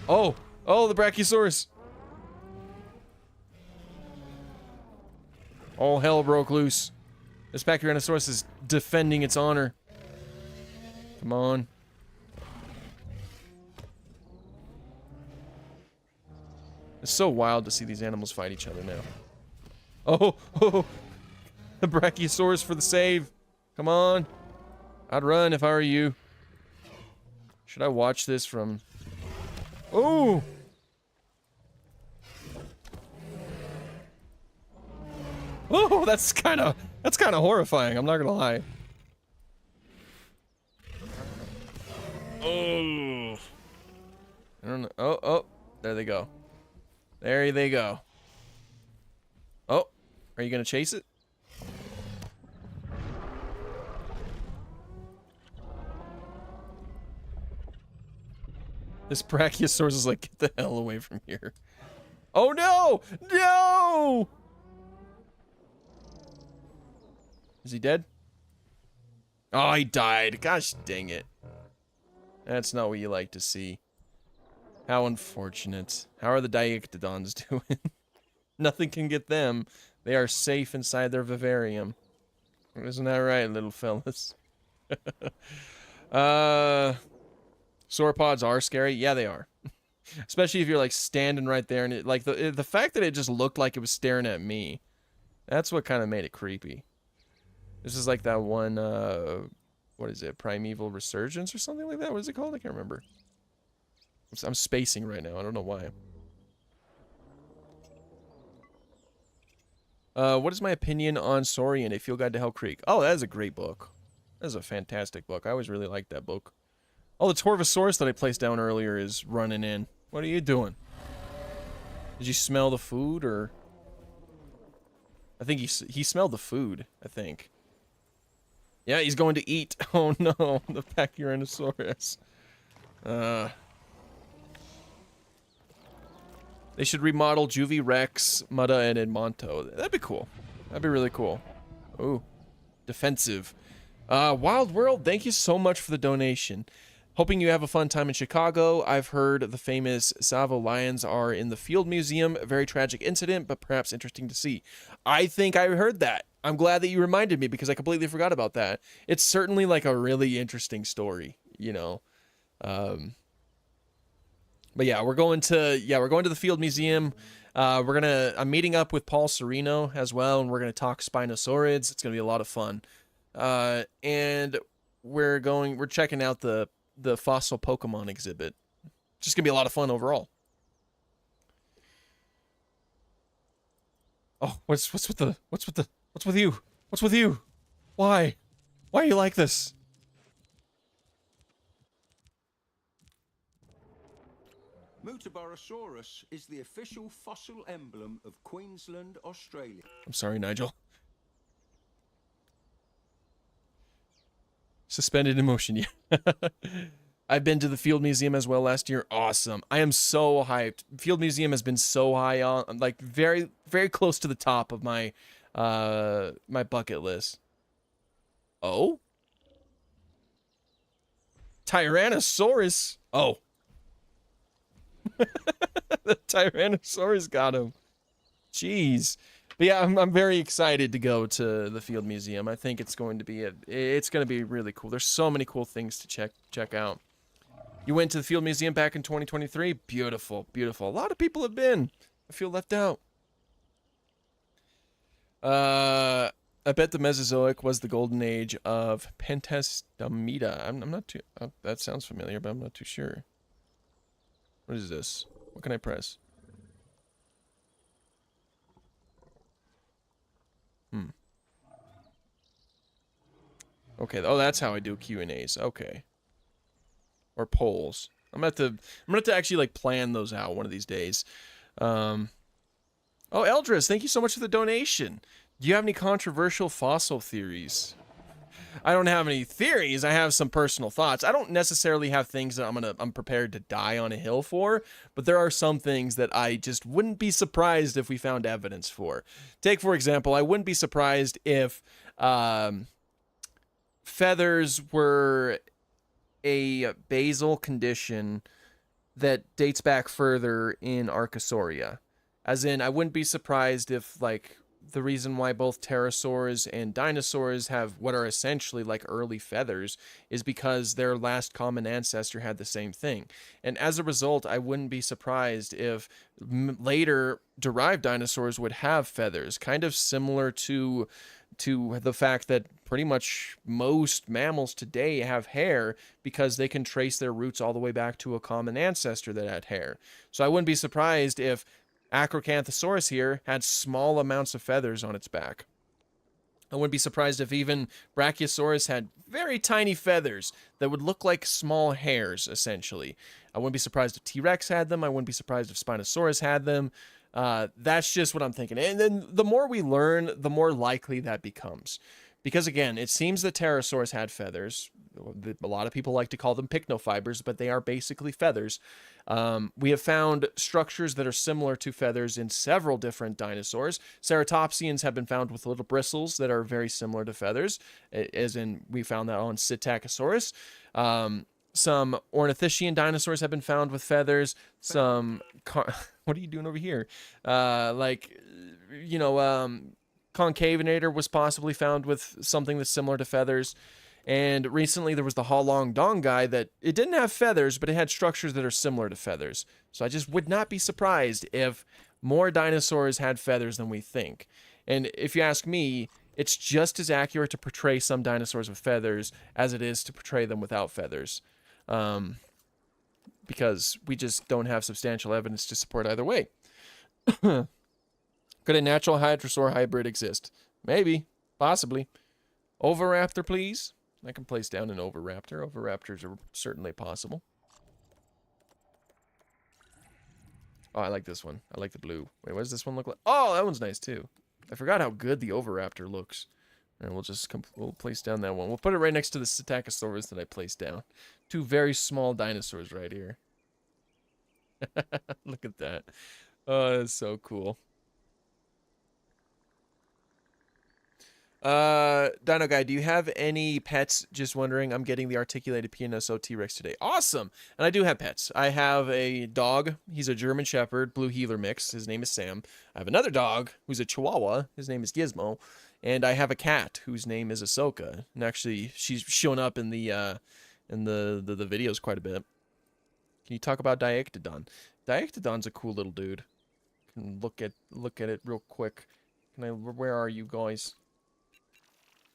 Oh, the Brachiosaurus. All hell broke loose. This Pachyrhinosaurus is defending its honor. Come on. It's so wild to see these animals fight each other now. Oh, the Brachiosaurus for the save. Come on. I'd run if I were you. Should I watch this from... Oh! Oh, that's kind of horrifying. I'm not gonna lie. Oh. I don't know. Oh, there they go. There they go. Oh, are you gonna chase it? This Brachiosaurus is like, get the hell away from here. Oh no! No! Is he dead? Oh, he died. Gosh dang it. That's not what you like to see. How unfortunate. How are the Diectodons doing? Nothing can get them. They are safe inside their vivarium. Isn't that right, little fellas? Sauropods are scary. Yeah, they are. Especially if you're like standing right there and it, like the fact that it just looked like it was staring at me. That's what kind of made it creepy. This is like that one, what is it? Primeval Resurgence or something like that? What is it called? I can't remember. I'm spacing right now. I don't know why. What is my opinion on Saurian, A Field Guide to Hell Creek? Oh, that is a great book. That is a fantastic book. I always really liked that book. Oh, the Torvosaurus that I placed down earlier is running in. What are you doing? Did you smell the food, or... I think he smelled the food, I think. Yeah, he's going to eat. Oh no, the Pachyrhinosaurus. They should remodel Juvie, Rex, Mutta, and Edmonto. That'd be cool. That'd be really cool. Ooh. Defensive. Wild World, thank you so much for the donation. Hoping you have a fun time in Chicago. I've heard the famous Savo lions are in the Field Museum. A very tragic incident, but perhaps interesting to see. I think I heard that. I'm glad that you reminded me because I completely forgot about that. It's certainly like a really interesting story, you know. But yeah, we're going to the Field Museum. I'm meeting up with Paul Sereno as well, and we're gonna talk Spinosaurids. It's gonna be a lot of fun. And we're checking out the fossil Pokemon exhibit. Just gonna be a lot of fun overall. Oh, what's with you? What's with you? Why are you like this? Mutaborosaurus is the official fossil emblem of Queensland, Australia. I'm sorry, Nigel. Suspended emotion, yeah. I've been to the Field Museum as well last year. Awesome. I am so hyped. Field Museum has been so high on, like, very, very close to the top of my, my bucket list. Oh? Tyrannosaurus? Oh. The Tyrannosaurus got him. Jeez. But yeah, I'm very excited to go to the Field Museum. I think it's going to be really cool. There's so many cool things to check out. You went to the Field Museum back in 2023? Beautiful, beautiful. A lot of people have been. I feel left out. I bet the Mesozoic was the golden age of Pentastamida. I'm not too... that sounds familiar, but I'm not too sure. What is this? What can I press? Okay. Oh, that's how I do Q&As. Okay. Or polls. I'm gonna have to actually like plan those out one of these days. Oh, Eldris, thank you so much for the donation. Do you have any controversial fossil theories? I don't have any theories. I have some personal thoughts. I don't necessarily have things that I'm prepared to die on a hill for, but there are some things that I just wouldn't be surprised if we found evidence for. Take, for example, I wouldn't be surprised if feathers were a basal condition that dates back further in Archosauria. As in, I wouldn't be surprised if, like, the reason why both pterosaurs and dinosaurs have what are essentially like early feathers is because their last common ancestor had the same thing. And as a result, I wouldn't be surprised if later derived dinosaurs would have feathers, kind of similar to the fact that pretty much most mammals today have hair because they can trace their roots all the way back to a common ancestor that had hair. So I wouldn't be surprised if Acrocanthosaurus here had small amounts of feathers on its back. I wouldn't be surprised if even Brachiosaurus had very tiny feathers that would look like small hairs, essentially. I wouldn't be surprised if T-Rex had them. I wouldn't be surprised if Spinosaurus had them. That's just what I'm thinking. And then the more we learn, the more likely that becomes. Because again, it seems that Pterosaurs had feathers. A lot of people like to call them pycnofibers, but they are basically feathers. We have found structures that are similar to feathers in several different dinosaurs. Ceratopsians have been found with little bristles that are very similar to feathers, as in we found that on Psittacosaurus. Some ornithischian dinosaurs have been found with feathers. Some... what are you doing over here? Concavenator was possibly found with something that's similar to feathers. And recently there was the Halong Dong guy that it didn't have feathers, but it had structures that are similar to feathers. So I just would not be surprised if more dinosaurs had feathers than we think. And if you ask me, it's just as accurate to portray some dinosaurs with feathers as it is to portray them without feathers. Because we just don't have substantial evidence to support either way. Could a natural hadrosaur hybrid exist? Maybe. Possibly. Oviraptor, please. I can place down an Oviraptor. Oviraptors are certainly possible. Oh, I like this one. I like the blue. Wait, what does this one look like? Oh, that one's nice too. I forgot how good the Oviraptor looks. And we'll place down that one. We'll put it right next to the Psittacosaurus that I placed down. Two very small dinosaurs right here. Look at that. Oh, that's so cool. Dino Guy, do you have any pets? Just wondering. I'm getting the articulated PNSO T-Rex today. Awesome. And I do have pets. I have a dog. He's a German Shepherd, Blue Heeler mix. His name is Sam. I have another dog who's a Chihuahua. His name is Gizmo. And I have a cat whose name is Ahsoka. And actually, she's shown up in the videos quite a bit. Can you talk about Diectodon? Diectodon's a cool little dude. Can look at it real quick. Where are you guys?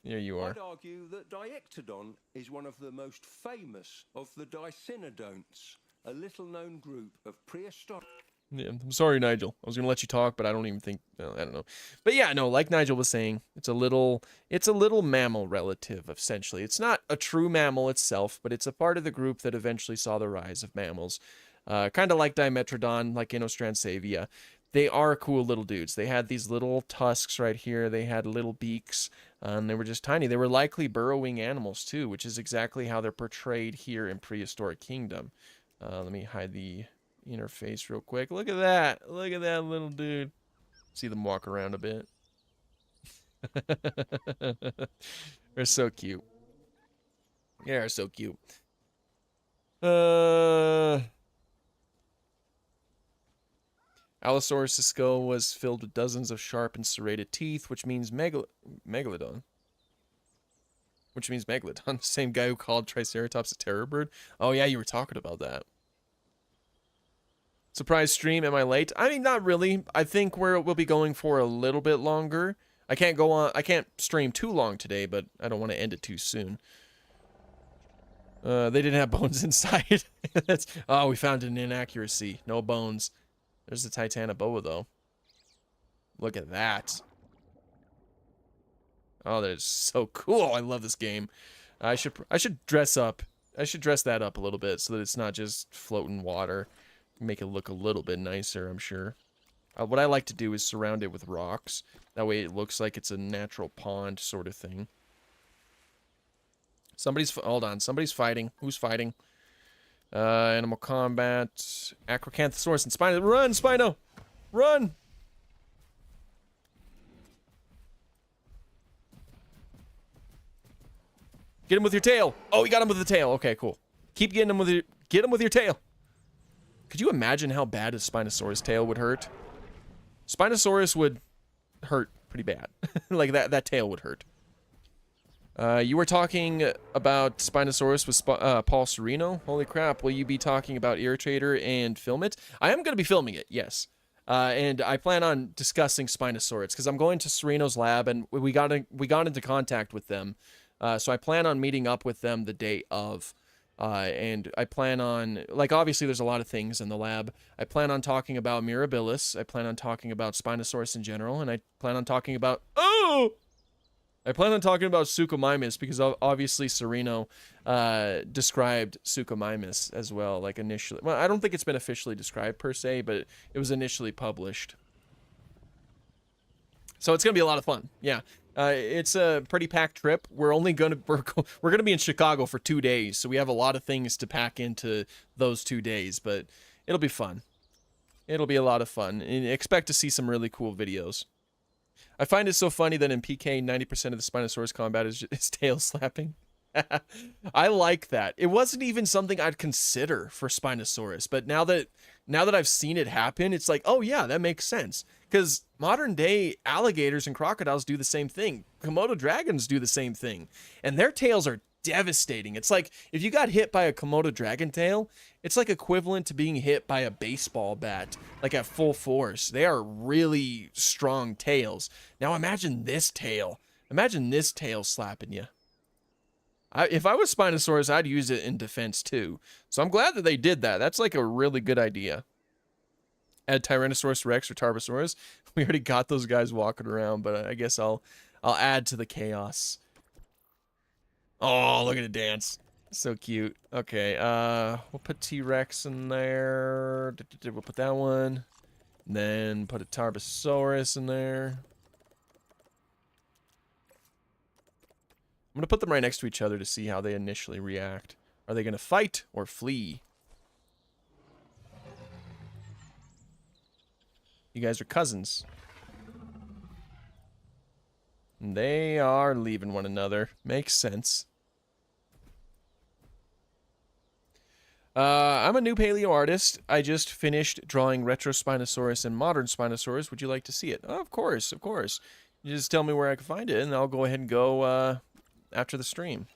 There you are. I'd argue that Diectodon is one of the most famous of the Dicynodonts, a little-known group of prehistoric... Yeah, I'm sorry, Nigel. I was going to let you talk, but I don't even think... I don't know. But yeah, no, like Nigel was saying, it's a little mammal relative, essentially. It's not a true mammal itself, but it's a part of the group that eventually saw the rise of mammals. Kind of like Dimetrodon, like Inostransavia. They are cool little dudes. They had these little tusks right here. They had little beaks. And they were just tiny. They were likely burrowing animals too, which is exactly how they're portrayed here in Prehistoric Kingdom. Let me hide the interface real quick. Look at that. Look at that little dude. See them walk around a bit. They're so cute. Yeah, they're so cute. Allosaurus' skull was filled with dozens of sharp and serrated teeth, which means megalodon. Which means megalodon. Same guy who called Triceratops a terror bird. Oh yeah, you were talking about that. Surprise stream, am I late? I mean, not really. I think we'll be going for a little bit longer. I can't stream too long today, but I don't want to end it too soon. They didn't have bones inside. Oh, we found an inaccuracy. No bones. There's the Titanoboa, though. Look at that. Oh, that's so cool. I love this game. I should dress up. I should dress that up a little bit so that it's not just floating water. Make it look a little bit nicer, I'm sure. What I like to do is surround it with rocks. That way it looks like it's a natural pond sort of thing. Hold on. Somebody's fighting. Who's fighting? Animal Combat, Acrocanthosaurus and Spino. Run, Spino! Run! Get him with your tail. Oh, you got him with the tail. Okay, cool. Keep getting him with your tail. Could you imagine how bad a Spinosaurus tail would hurt? Spinosaurus would hurt pretty bad. Like that tail would hurt. You were talking about Spinosaurus with Paul Sereno. Holy crap, will you be talking about Irritator and film it? I am going to be filming it, yes. And I plan on discussing Spinosaurus because I'm going to Sereno's lab and we got into contact with them. So I plan on meeting up with them the day of. And I plan on, like, obviously there's a lot of things in the lab. I plan on talking about Mirabilis. I plan on talking about Spinosaurus in general. And I plan on talking about, Suchomimus because obviously Sereno described Suchomimus as well, like initially. Well, I don't think it's been officially described per se, but it was initially published. So it's gonna be a lot of fun. Yeah, it's a pretty packed trip. We're gonna be in Chicago for 2 days, so we have a lot of things to pack into those 2 days. But it'll be fun. It'll be a lot of fun, and expect to see some really cool videos. I find it so funny that in PK, 90% of the Spinosaurus combat is tail slapping. I like that. It wasn't even something I'd consider for Spinosaurus, but now that I've seen it happen, it's like, oh yeah, that makes sense. Because modern day alligators and crocodiles do the same thing. Komodo dragons do the same thing. And their tails are devastating. It's like, if you got hit by a Komodo dragon tail, it's like equivalent to being hit by a baseball bat, like at full force. They are really strong tails. Now imagine this tail. Imagine this tail slapping you. If I was Spinosaurus, I'd use it in defense too. So I'm glad that they did that. That's like a really good idea. Add Tyrannosaurus Rex or Tarbosaurus. We already got those guys walking around, but I guess I'll add to the chaos. Oh, look at it dance. So cute. Okay, we'll put T-Rex in there. We'll put that one. And then put a Tarbosaurus in there. I'm going to put them right next to each other to see how they initially react. Are they going to fight or flee? You guys are cousins. And they are leaving one another. Makes sense. I'm a new paleo artist. I just finished drawing retro Spinosaurus and modern Spinosaurus. Would you like to see it? Oh, of course, of course. You just tell me where I can find it, and I'll go ahead and go after the stream.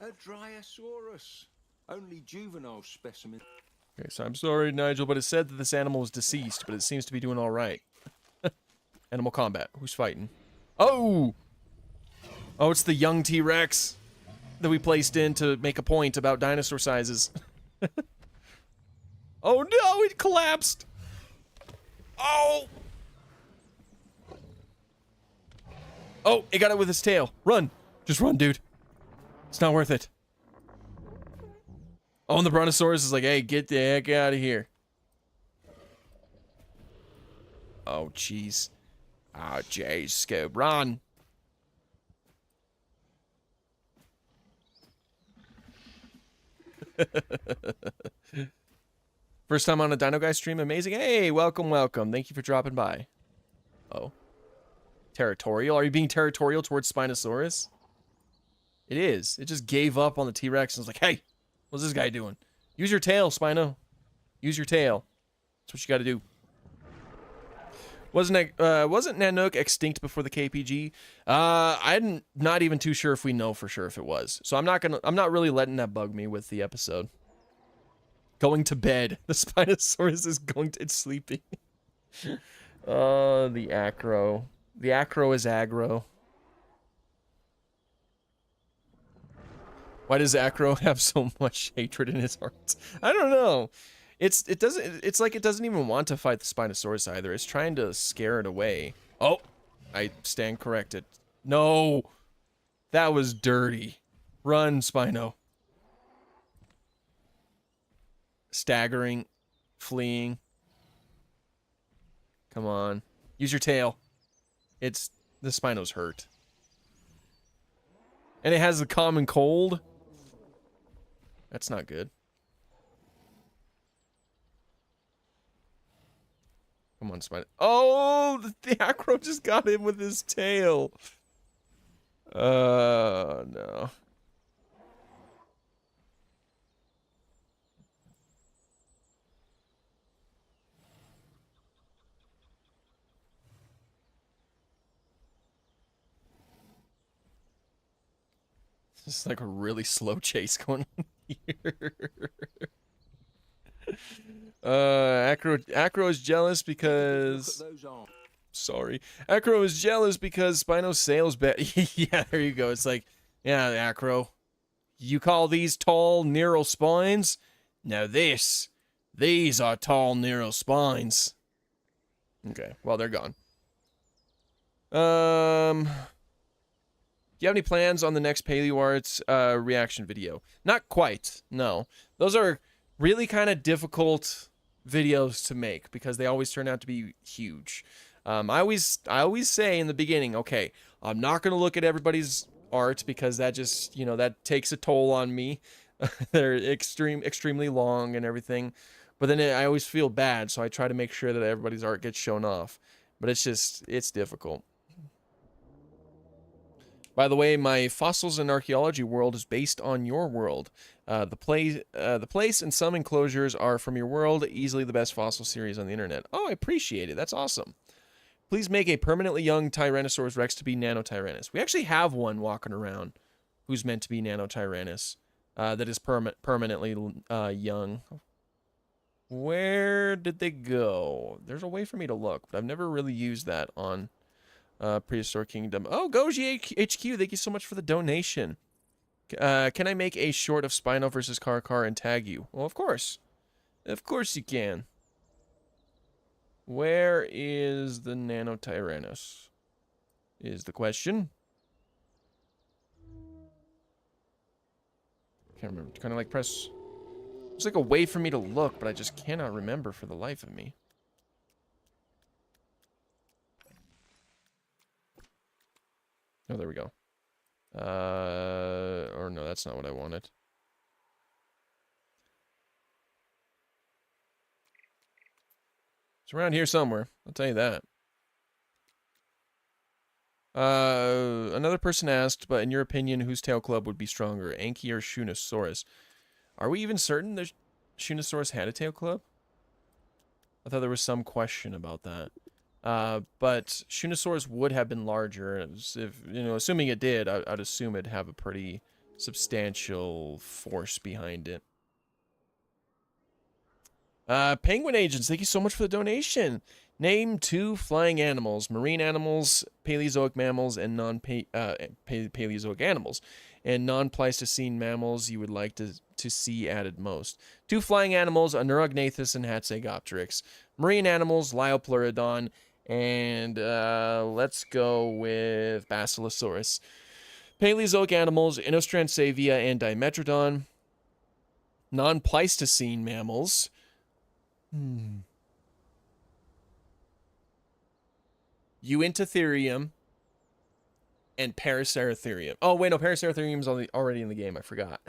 A Dryosaurus. Only juvenile specimen. Okay, so I'm sorry, Nigel, but it said that this animal was deceased, but it seems to be doing all right. Animal combat. Who's fighting? Oh! Oh, it's the young T-Rex that we placed in to make a point about dinosaur sizes. Oh no, it collapsed! Oh! Oh, it got it with its tail. Run! Just run, dude. It's not worth it. Oh, and the Brontosaurus is like, hey, get the heck out of here. Oh, jeez. Oh, jeez, Scoob, run. First time on a Dino Guy stream, amazing. Hey, welcome, welcome. Thank you for dropping by. Oh. Territorial? Are you being territorial towards Spinosaurus? It is. It just gave up on the T-Rex and was like, hey, what's this guy doing? Use your tail, Spino. Use your tail. That's what you gotta do. Wasn't Nanook extinct before the KPG? I'm not even too sure if we know for sure if it was. So I'm not really letting that bug me with the episode. Going to bed. The Spinosaurus is it's sleeping. Oh, the acro. The acro is aggro. Why does Acro have so much hatred in his heart? I don't know. It's like it doesn't even want to fight the Spinosaurus either. It's trying to scare it away. Oh, I stand corrected. No, that was dirty. Run, Spino. Staggering, fleeing. Come on, use your tail. The Spino's hurt, and it has the common cold. That's not good. Come on, Spider. Oh, the acro just got him with his tail. No. This is like a really slow chase going on here. Acro is jealous because... Sorry. Acro is jealous because Spino's sales yeah, there you go. It's like, yeah, Acro. You call these tall neural spines? Now these are tall neural spines. Okay, well, they're gone. Do you have any plans on the next PaleoArts reaction video? Not quite, no. Those are really kind of difficult videos to make because they always turn out to be huge. I always say in the beginning, okay, I'm not going to look at everybody's art because that just, that takes a toll on me. They're extremely long and everything. But then I always feel bad, so I try to make sure that everybody's art gets shown off. But it's difficult. By the way, my fossils and archaeology world is based on your world. The place and some enclosures are from your world, easily the best fossil series on the internet. Oh, I appreciate it. That's awesome. Please make a permanently young Tyrannosaurus Rex to be Nanotyrannus. We actually have one walking around who's meant to be Nanotyrannus that is permanently young. Where did they go? There's a way for me to look, but I've never really used that on Prehistoric Kingdom. Oh, Goji HQ, thank you so much for the donation. Can I make a short of Spino versus Car and tag you? Well, of course. Of course you can. Where is the Nanotyrannus? Is the question. Can't remember. Kind of like press... There's like a way for me to look, but I just cannot remember for the life of me. Oh, there we go. Or no, that's not what I wanted. It's around here somewhere. I'll tell you that. Another person asked, but in your opinion, whose tail club would be stronger, Anki or Shunosaurus? Are we even certain that Shunosaurus had a tail club? I thought there was some question about that. But Shunosaurus would have been larger. If assuming it did, I'd assume it'd have a pretty substantial force behind it. Penguin Agents, thank you so much for the donation. Name 2 flying animals, marine animals, Paleozoic mammals, and non-Paleozoic animals, and non-Pleistocene mammals you would like to see added most. 2 flying animals, a Neurognathus and Hatzegopteryx. Marine animals, Liopleurodon, and let's go with Basilosaurus. Paleozoic animals, Inostransavia and Dimetrodon. Non-Pleistocene mammals. Uintatherium and Paraceratherium. Oh, wait, no, Paraceratherium's already in the game. I forgot.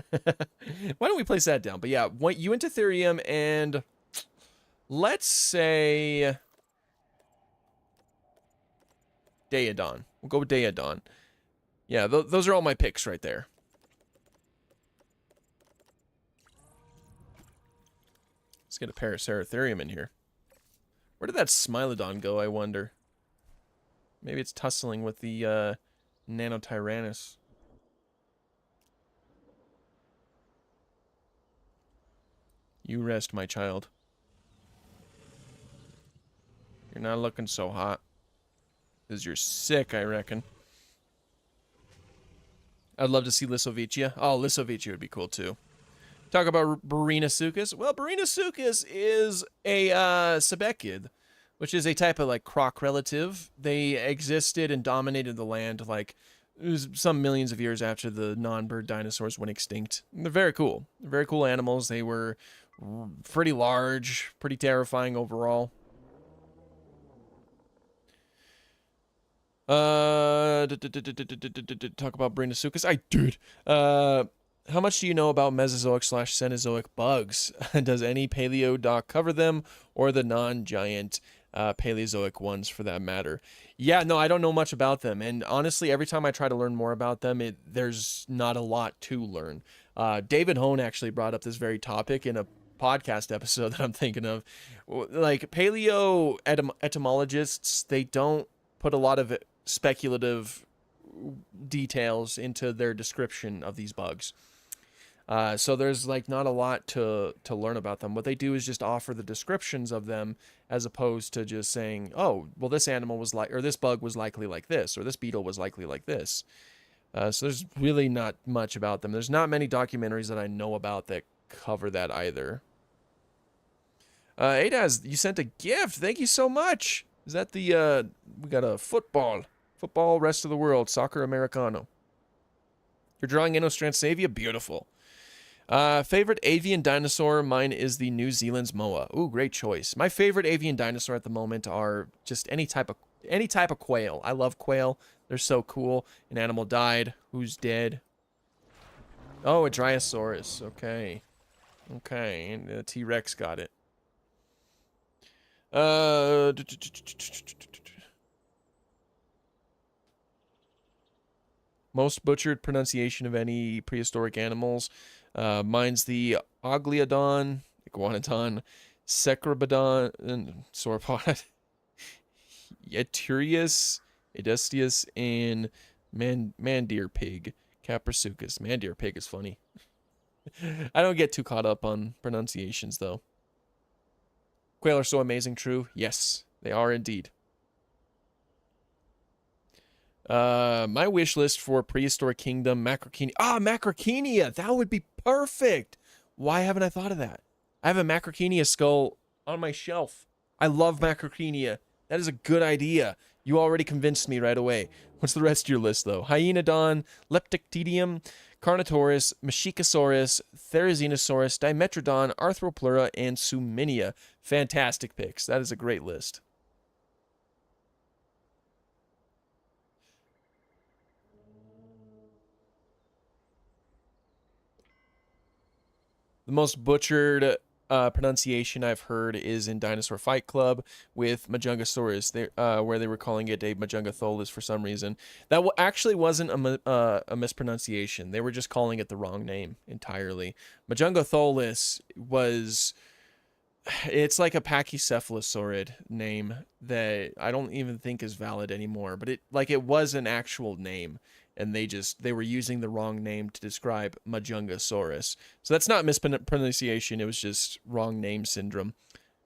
Why don't we place that down? But yeah, Uintatherium and let's say Daeodon. We'll go with Daeodon. Yeah, those are all my picks right there. Let's get a Paraceratherium in here. Where did that Smilodon go, I wonder? Maybe it's tussling with the Nanotyrannus. You rest, my child. You're not looking so hot. Because you're sick, I reckon. I'd love to see Lissovicia. Oh, Lissovicia would be cool, too. Talk about Barinasuchus. Well, Barinasuchus is a Sebekid, which is a type of, like, croc relative. They existed and dominated the land, like, it was some millions of years after the non-bird dinosaurs went extinct. They're very cool. They're very cool animals. They were pretty large, pretty terrifying overall. Talk about Barinasuchus. I did. How much do you know about Mesozoic/Cenozoic bugs? Does any paleo doc cover them, or the non-giant Paleozoic ones for that matter? Yeah, no, I don't know much about them, and honestly, every time I try to learn more about them, there's not a lot to learn. David Hone actually brought up this very topic in a podcast episode that I'm thinking of. Like, paleo etymologists, they don't put a lot of speculative details into their description of these bugs. So there's like not a lot to learn about them. What they do is just offer the descriptions of them as opposed to just saying, oh, well, this animal was like, or this bug was likely like this, or this beetle was likely like this. So there's really not much about them. There's not many documentaries that I know about that cover that either. Adaz, you sent a gift. Thank you so much. Is that the, we got a football, rest of the world, soccer Americano. You're drawing Inostransavia? Beautiful. Favorite avian dinosaur? Mine is the New Zealand's moa. Ooh, great choice. My favorite avian dinosaur at the moment are just any type of quail. I love quail. They're so cool. An animal died. Who's dead? Oh, a Dryosaurus. Okay. Okay, and a T-Rex got it. Most butchered pronunciation of any prehistoric animals. Mine's the Ogliodon, Iguanodon, Secrobodon, and Sauropod, Yeturius, Edestius, and Mandeer Pig, Caprasuchus. Mandeer Pig is funny. I don't get too caught up on pronunciations, though. Quail are so amazing, true? Yes, they are indeed. My wish list for Prehistoric Kingdom, Macrokenia. Ah, Macrokenia! That would be perfect! Why haven't I thought of that? I have a Macrokenia skull on my shelf. I love Macrokenia. That is a good idea. You already convinced me right away. What's the rest of your list, though? Hyenodon, Leptictedium, Carnotaurus, Machikosaurus, Therizinosaurus, Dimetrodon, Arthropleura, and Suminia. Fantastic picks. That is a great list. The most butchered pronunciation I've heard is in Dinosaur Fight Club with Majungasaurus, where they were calling it a Majungatholus for some reason. That actually wasn't a mispronunciation. They were just calling it the wrong name entirely. Majungatholus was... It's like a pachycephalosaurid name that I don't even think is valid anymore, but it was an actual name. And they were using the wrong name to describe Majungasaurus. So that's not mispronunciation, it was just wrong name syndrome.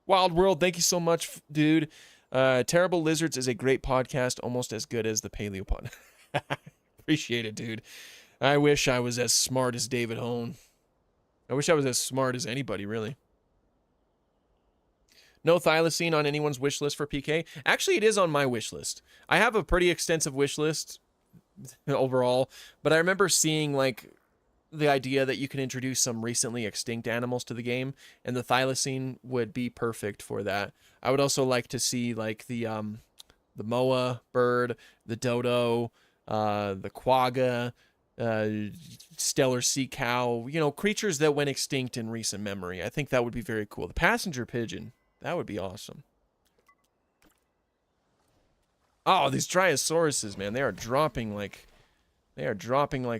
Wild World, thank you so much, dude. Terrible Lizards is a great podcast, almost as good as the Paleopod. Appreciate it, dude. I wish I was as smart as David Hone. I wish I was as smart as anybody, really. No thylacine on anyone's wish list for PK. Actually, it is on my wish list. I have a pretty extensive wish list overall, but I remember seeing like the idea that you can introduce some recently extinct animals to the game, and the thylacine would be perfect for that. I would also like to see like the moa bird, the dodo, the quagga, stellar sea cow, creatures that went extinct in recent memory. I think that would be very cool. The passenger pigeon, that would be awesome. Oh, these Dryosauruses, man, they are dropping like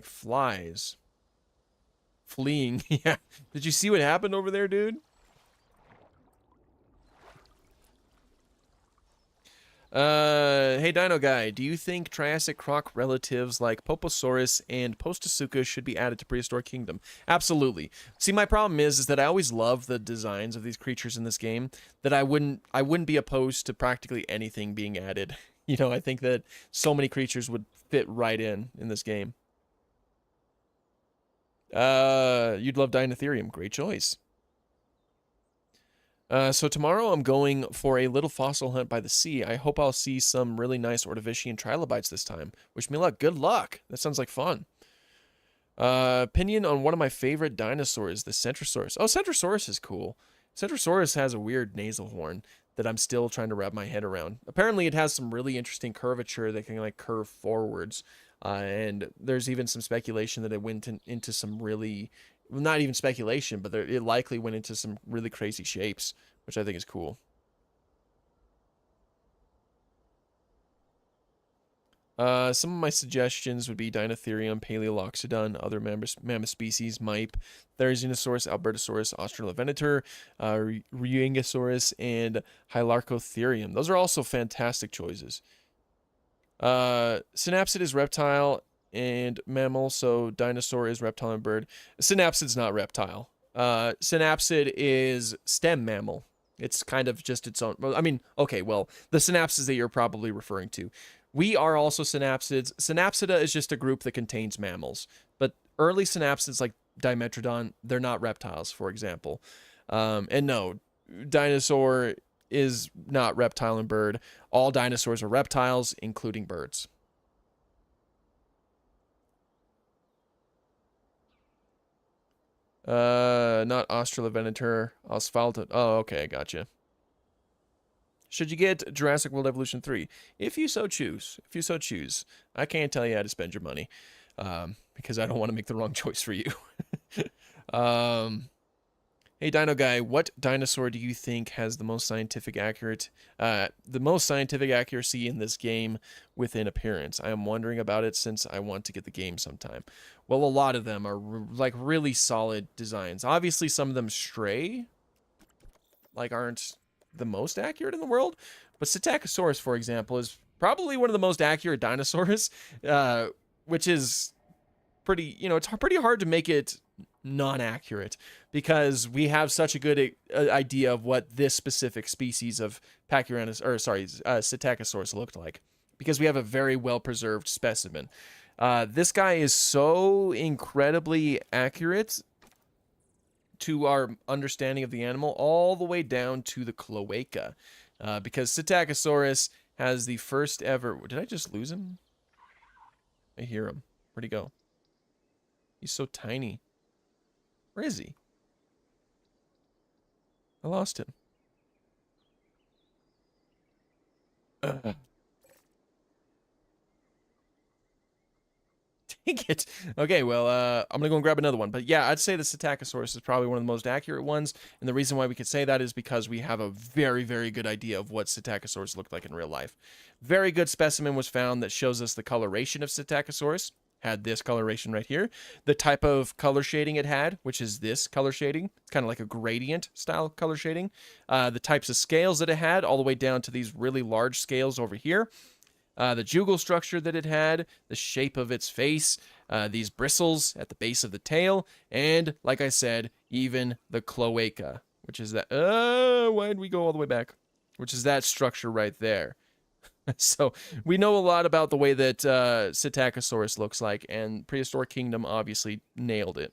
flies. Fleeing. Yeah. Did you see what happened over there, dude? Hey Dino Guy, do you think Triassic croc relatives like Poposaurus and Postosuchus should be added to Prehistoric Kingdom? Absolutely. See, my problem is that I always love the designs of these creatures in this game, that I wouldn't be opposed to practically anything being added. I think that so many creatures would fit right in this game. You'd love Dinotherium. Great choice. So tomorrow I'm going for a little fossil hunt by the sea. I hope I'll see some really nice Ordovician trilobites this time. Wish me luck. Good luck. That sounds like fun. Opinion on one of my favorite dinosaurs, the Centrosaurus. Oh, Centrosaurus is cool. Centrosaurus has a weird nasal horn that I'm still trying to wrap my head around. Apparently it has some really interesting curvature that can like curve forwards. And there's even some speculation that it went into some really, well, not even speculation, but it likely went into some really crazy shapes, which I think is cool. Some of my suggestions would be Dinotherium, Paleoloxodon, other mammoth species, Mipe, Therizinosaurus, Albertosaurus, Australovenator, Rheangosaurus, and Hylarcotherium. Those are also fantastic choices. Synapsid is reptile and mammal, so dinosaur is reptile and bird. Synapsid's not reptile. Synapsid is stem mammal. It's kind of just its own. I mean, okay, well, the synapsids that you're probably referring to. We are also synapsids. Synapsida is just a group that contains mammals, but early synapsids like Dimetrodon, they're not reptiles, for example. And no, dinosaur is not reptile and bird. All dinosaurs are reptiles, including birds. Not Australovenator, Asphalta. Oh, okay, gotcha. Should you get Jurassic World Evolution 3? If you so choose. If you so choose. I can't tell you how to spend your money. Because I don't want to make the wrong choice for you. Hey, Dino Guy, what dinosaur do you think has the most scientific accuracy in this game within appearance? I am wondering about it since I want to get the game sometime. Well, a lot of them are like really solid designs. Obviously, some of them stray, like aren't the most accurate in the world. But Psittacosaurus, for example, is probably one of the most accurate dinosaurs, which is pretty, it's pretty hard to make it non-accurate because we have such a good idea of what this specific species of Psittacosaurus looked like because we have a very well-preserved specimen. This guy is so incredibly accurate to our understanding of the animal all the way down to the cloaca, because Psittacosaurus has the first ever... Did I just lose him? I hear him. Where'd he go? He's so tiny. Where is he? I lost him. Dang it. Okay, well, I'm gonna go and grab another one. But yeah, I'd say the Psittacosaurus is probably one of the most accurate ones. And the reason why we could say that is because we have a very, very good idea of what Psittacosaurus looked like in real life. Very good specimen was found that shows us the coloration of Psittacosaurus. Had this coloration right here. The type of color shading it had, which is this color shading. It's kind of like a gradient style color shading. The types of scales that it had, all the way down to these really large scales over here. The jugal structure that it had, the shape of its face, these bristles at the base of the tail, and, like I said, even the cloaca, which is that... why'd we go all the way back? Which is that structure right there. So we know a lot about the way that Psittacosaurus looks like, and Prehistoric Kingdom obviously nailed it.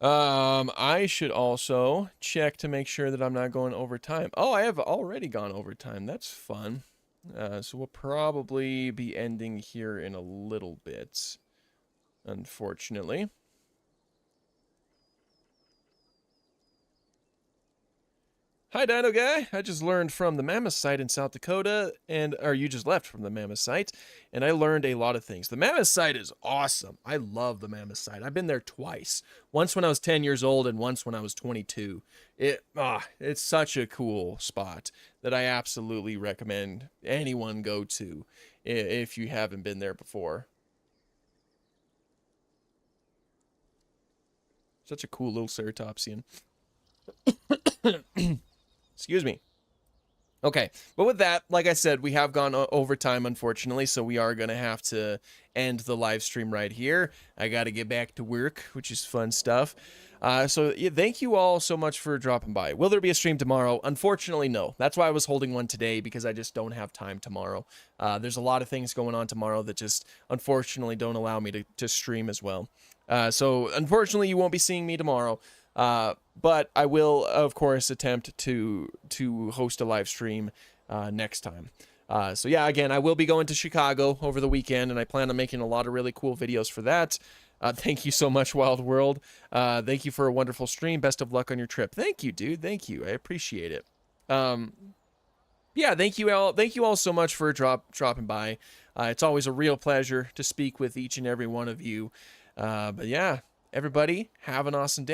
I should also check to make sure that I'm not going over time. Oh, I have already gone over time. That's fun. So we'll probably be ending here in a little bit, unfortunately. Hi, Dino Guy. I just learned from the Mammoth site in South Dakota, or you just left from the Mammoth site, and I learned a lot of things. The Mammoth site is awesome. I love the Mammoth site. I've been there twice. Once when I was 10 years old and once when I was 22. It's such a cool spot that I absolutely recommend anyone go to if you haven't been there before. Such a cool little ceratopsian. Excuse me. Okay, but with that, like I said, we have gone over time, unfortunately, so we are going to have to end the live stream right here. I got to get back to work, which is fun stuff. So yeah, thank you all so much for dropping by. Will there be a stream tomorrow? Unfortunately, no. That's why I was holding one today, because I just don't have time tomorrow. There's a lot of things going on tomorrow that just, unfortunately, don't allow me to stream as well. So, unfortunately, you won't be seeing me tomorrow. But I will, of course, attempt to host a live stream next time. So yeah, again, I will be going to Chicago over the weekend, and I plan on making a lot of really cool videos for that. Thank you so much, Wild World. Thank you for a wonderful stream. Best of luck on your trip. Thank you, dude. Thank you. I appreciate it. Yeah, thank you all. Thank you all so much for dropping by. It's always a real pleasure to speak with each and every one of you. But yeah, everybody, have an awesome day.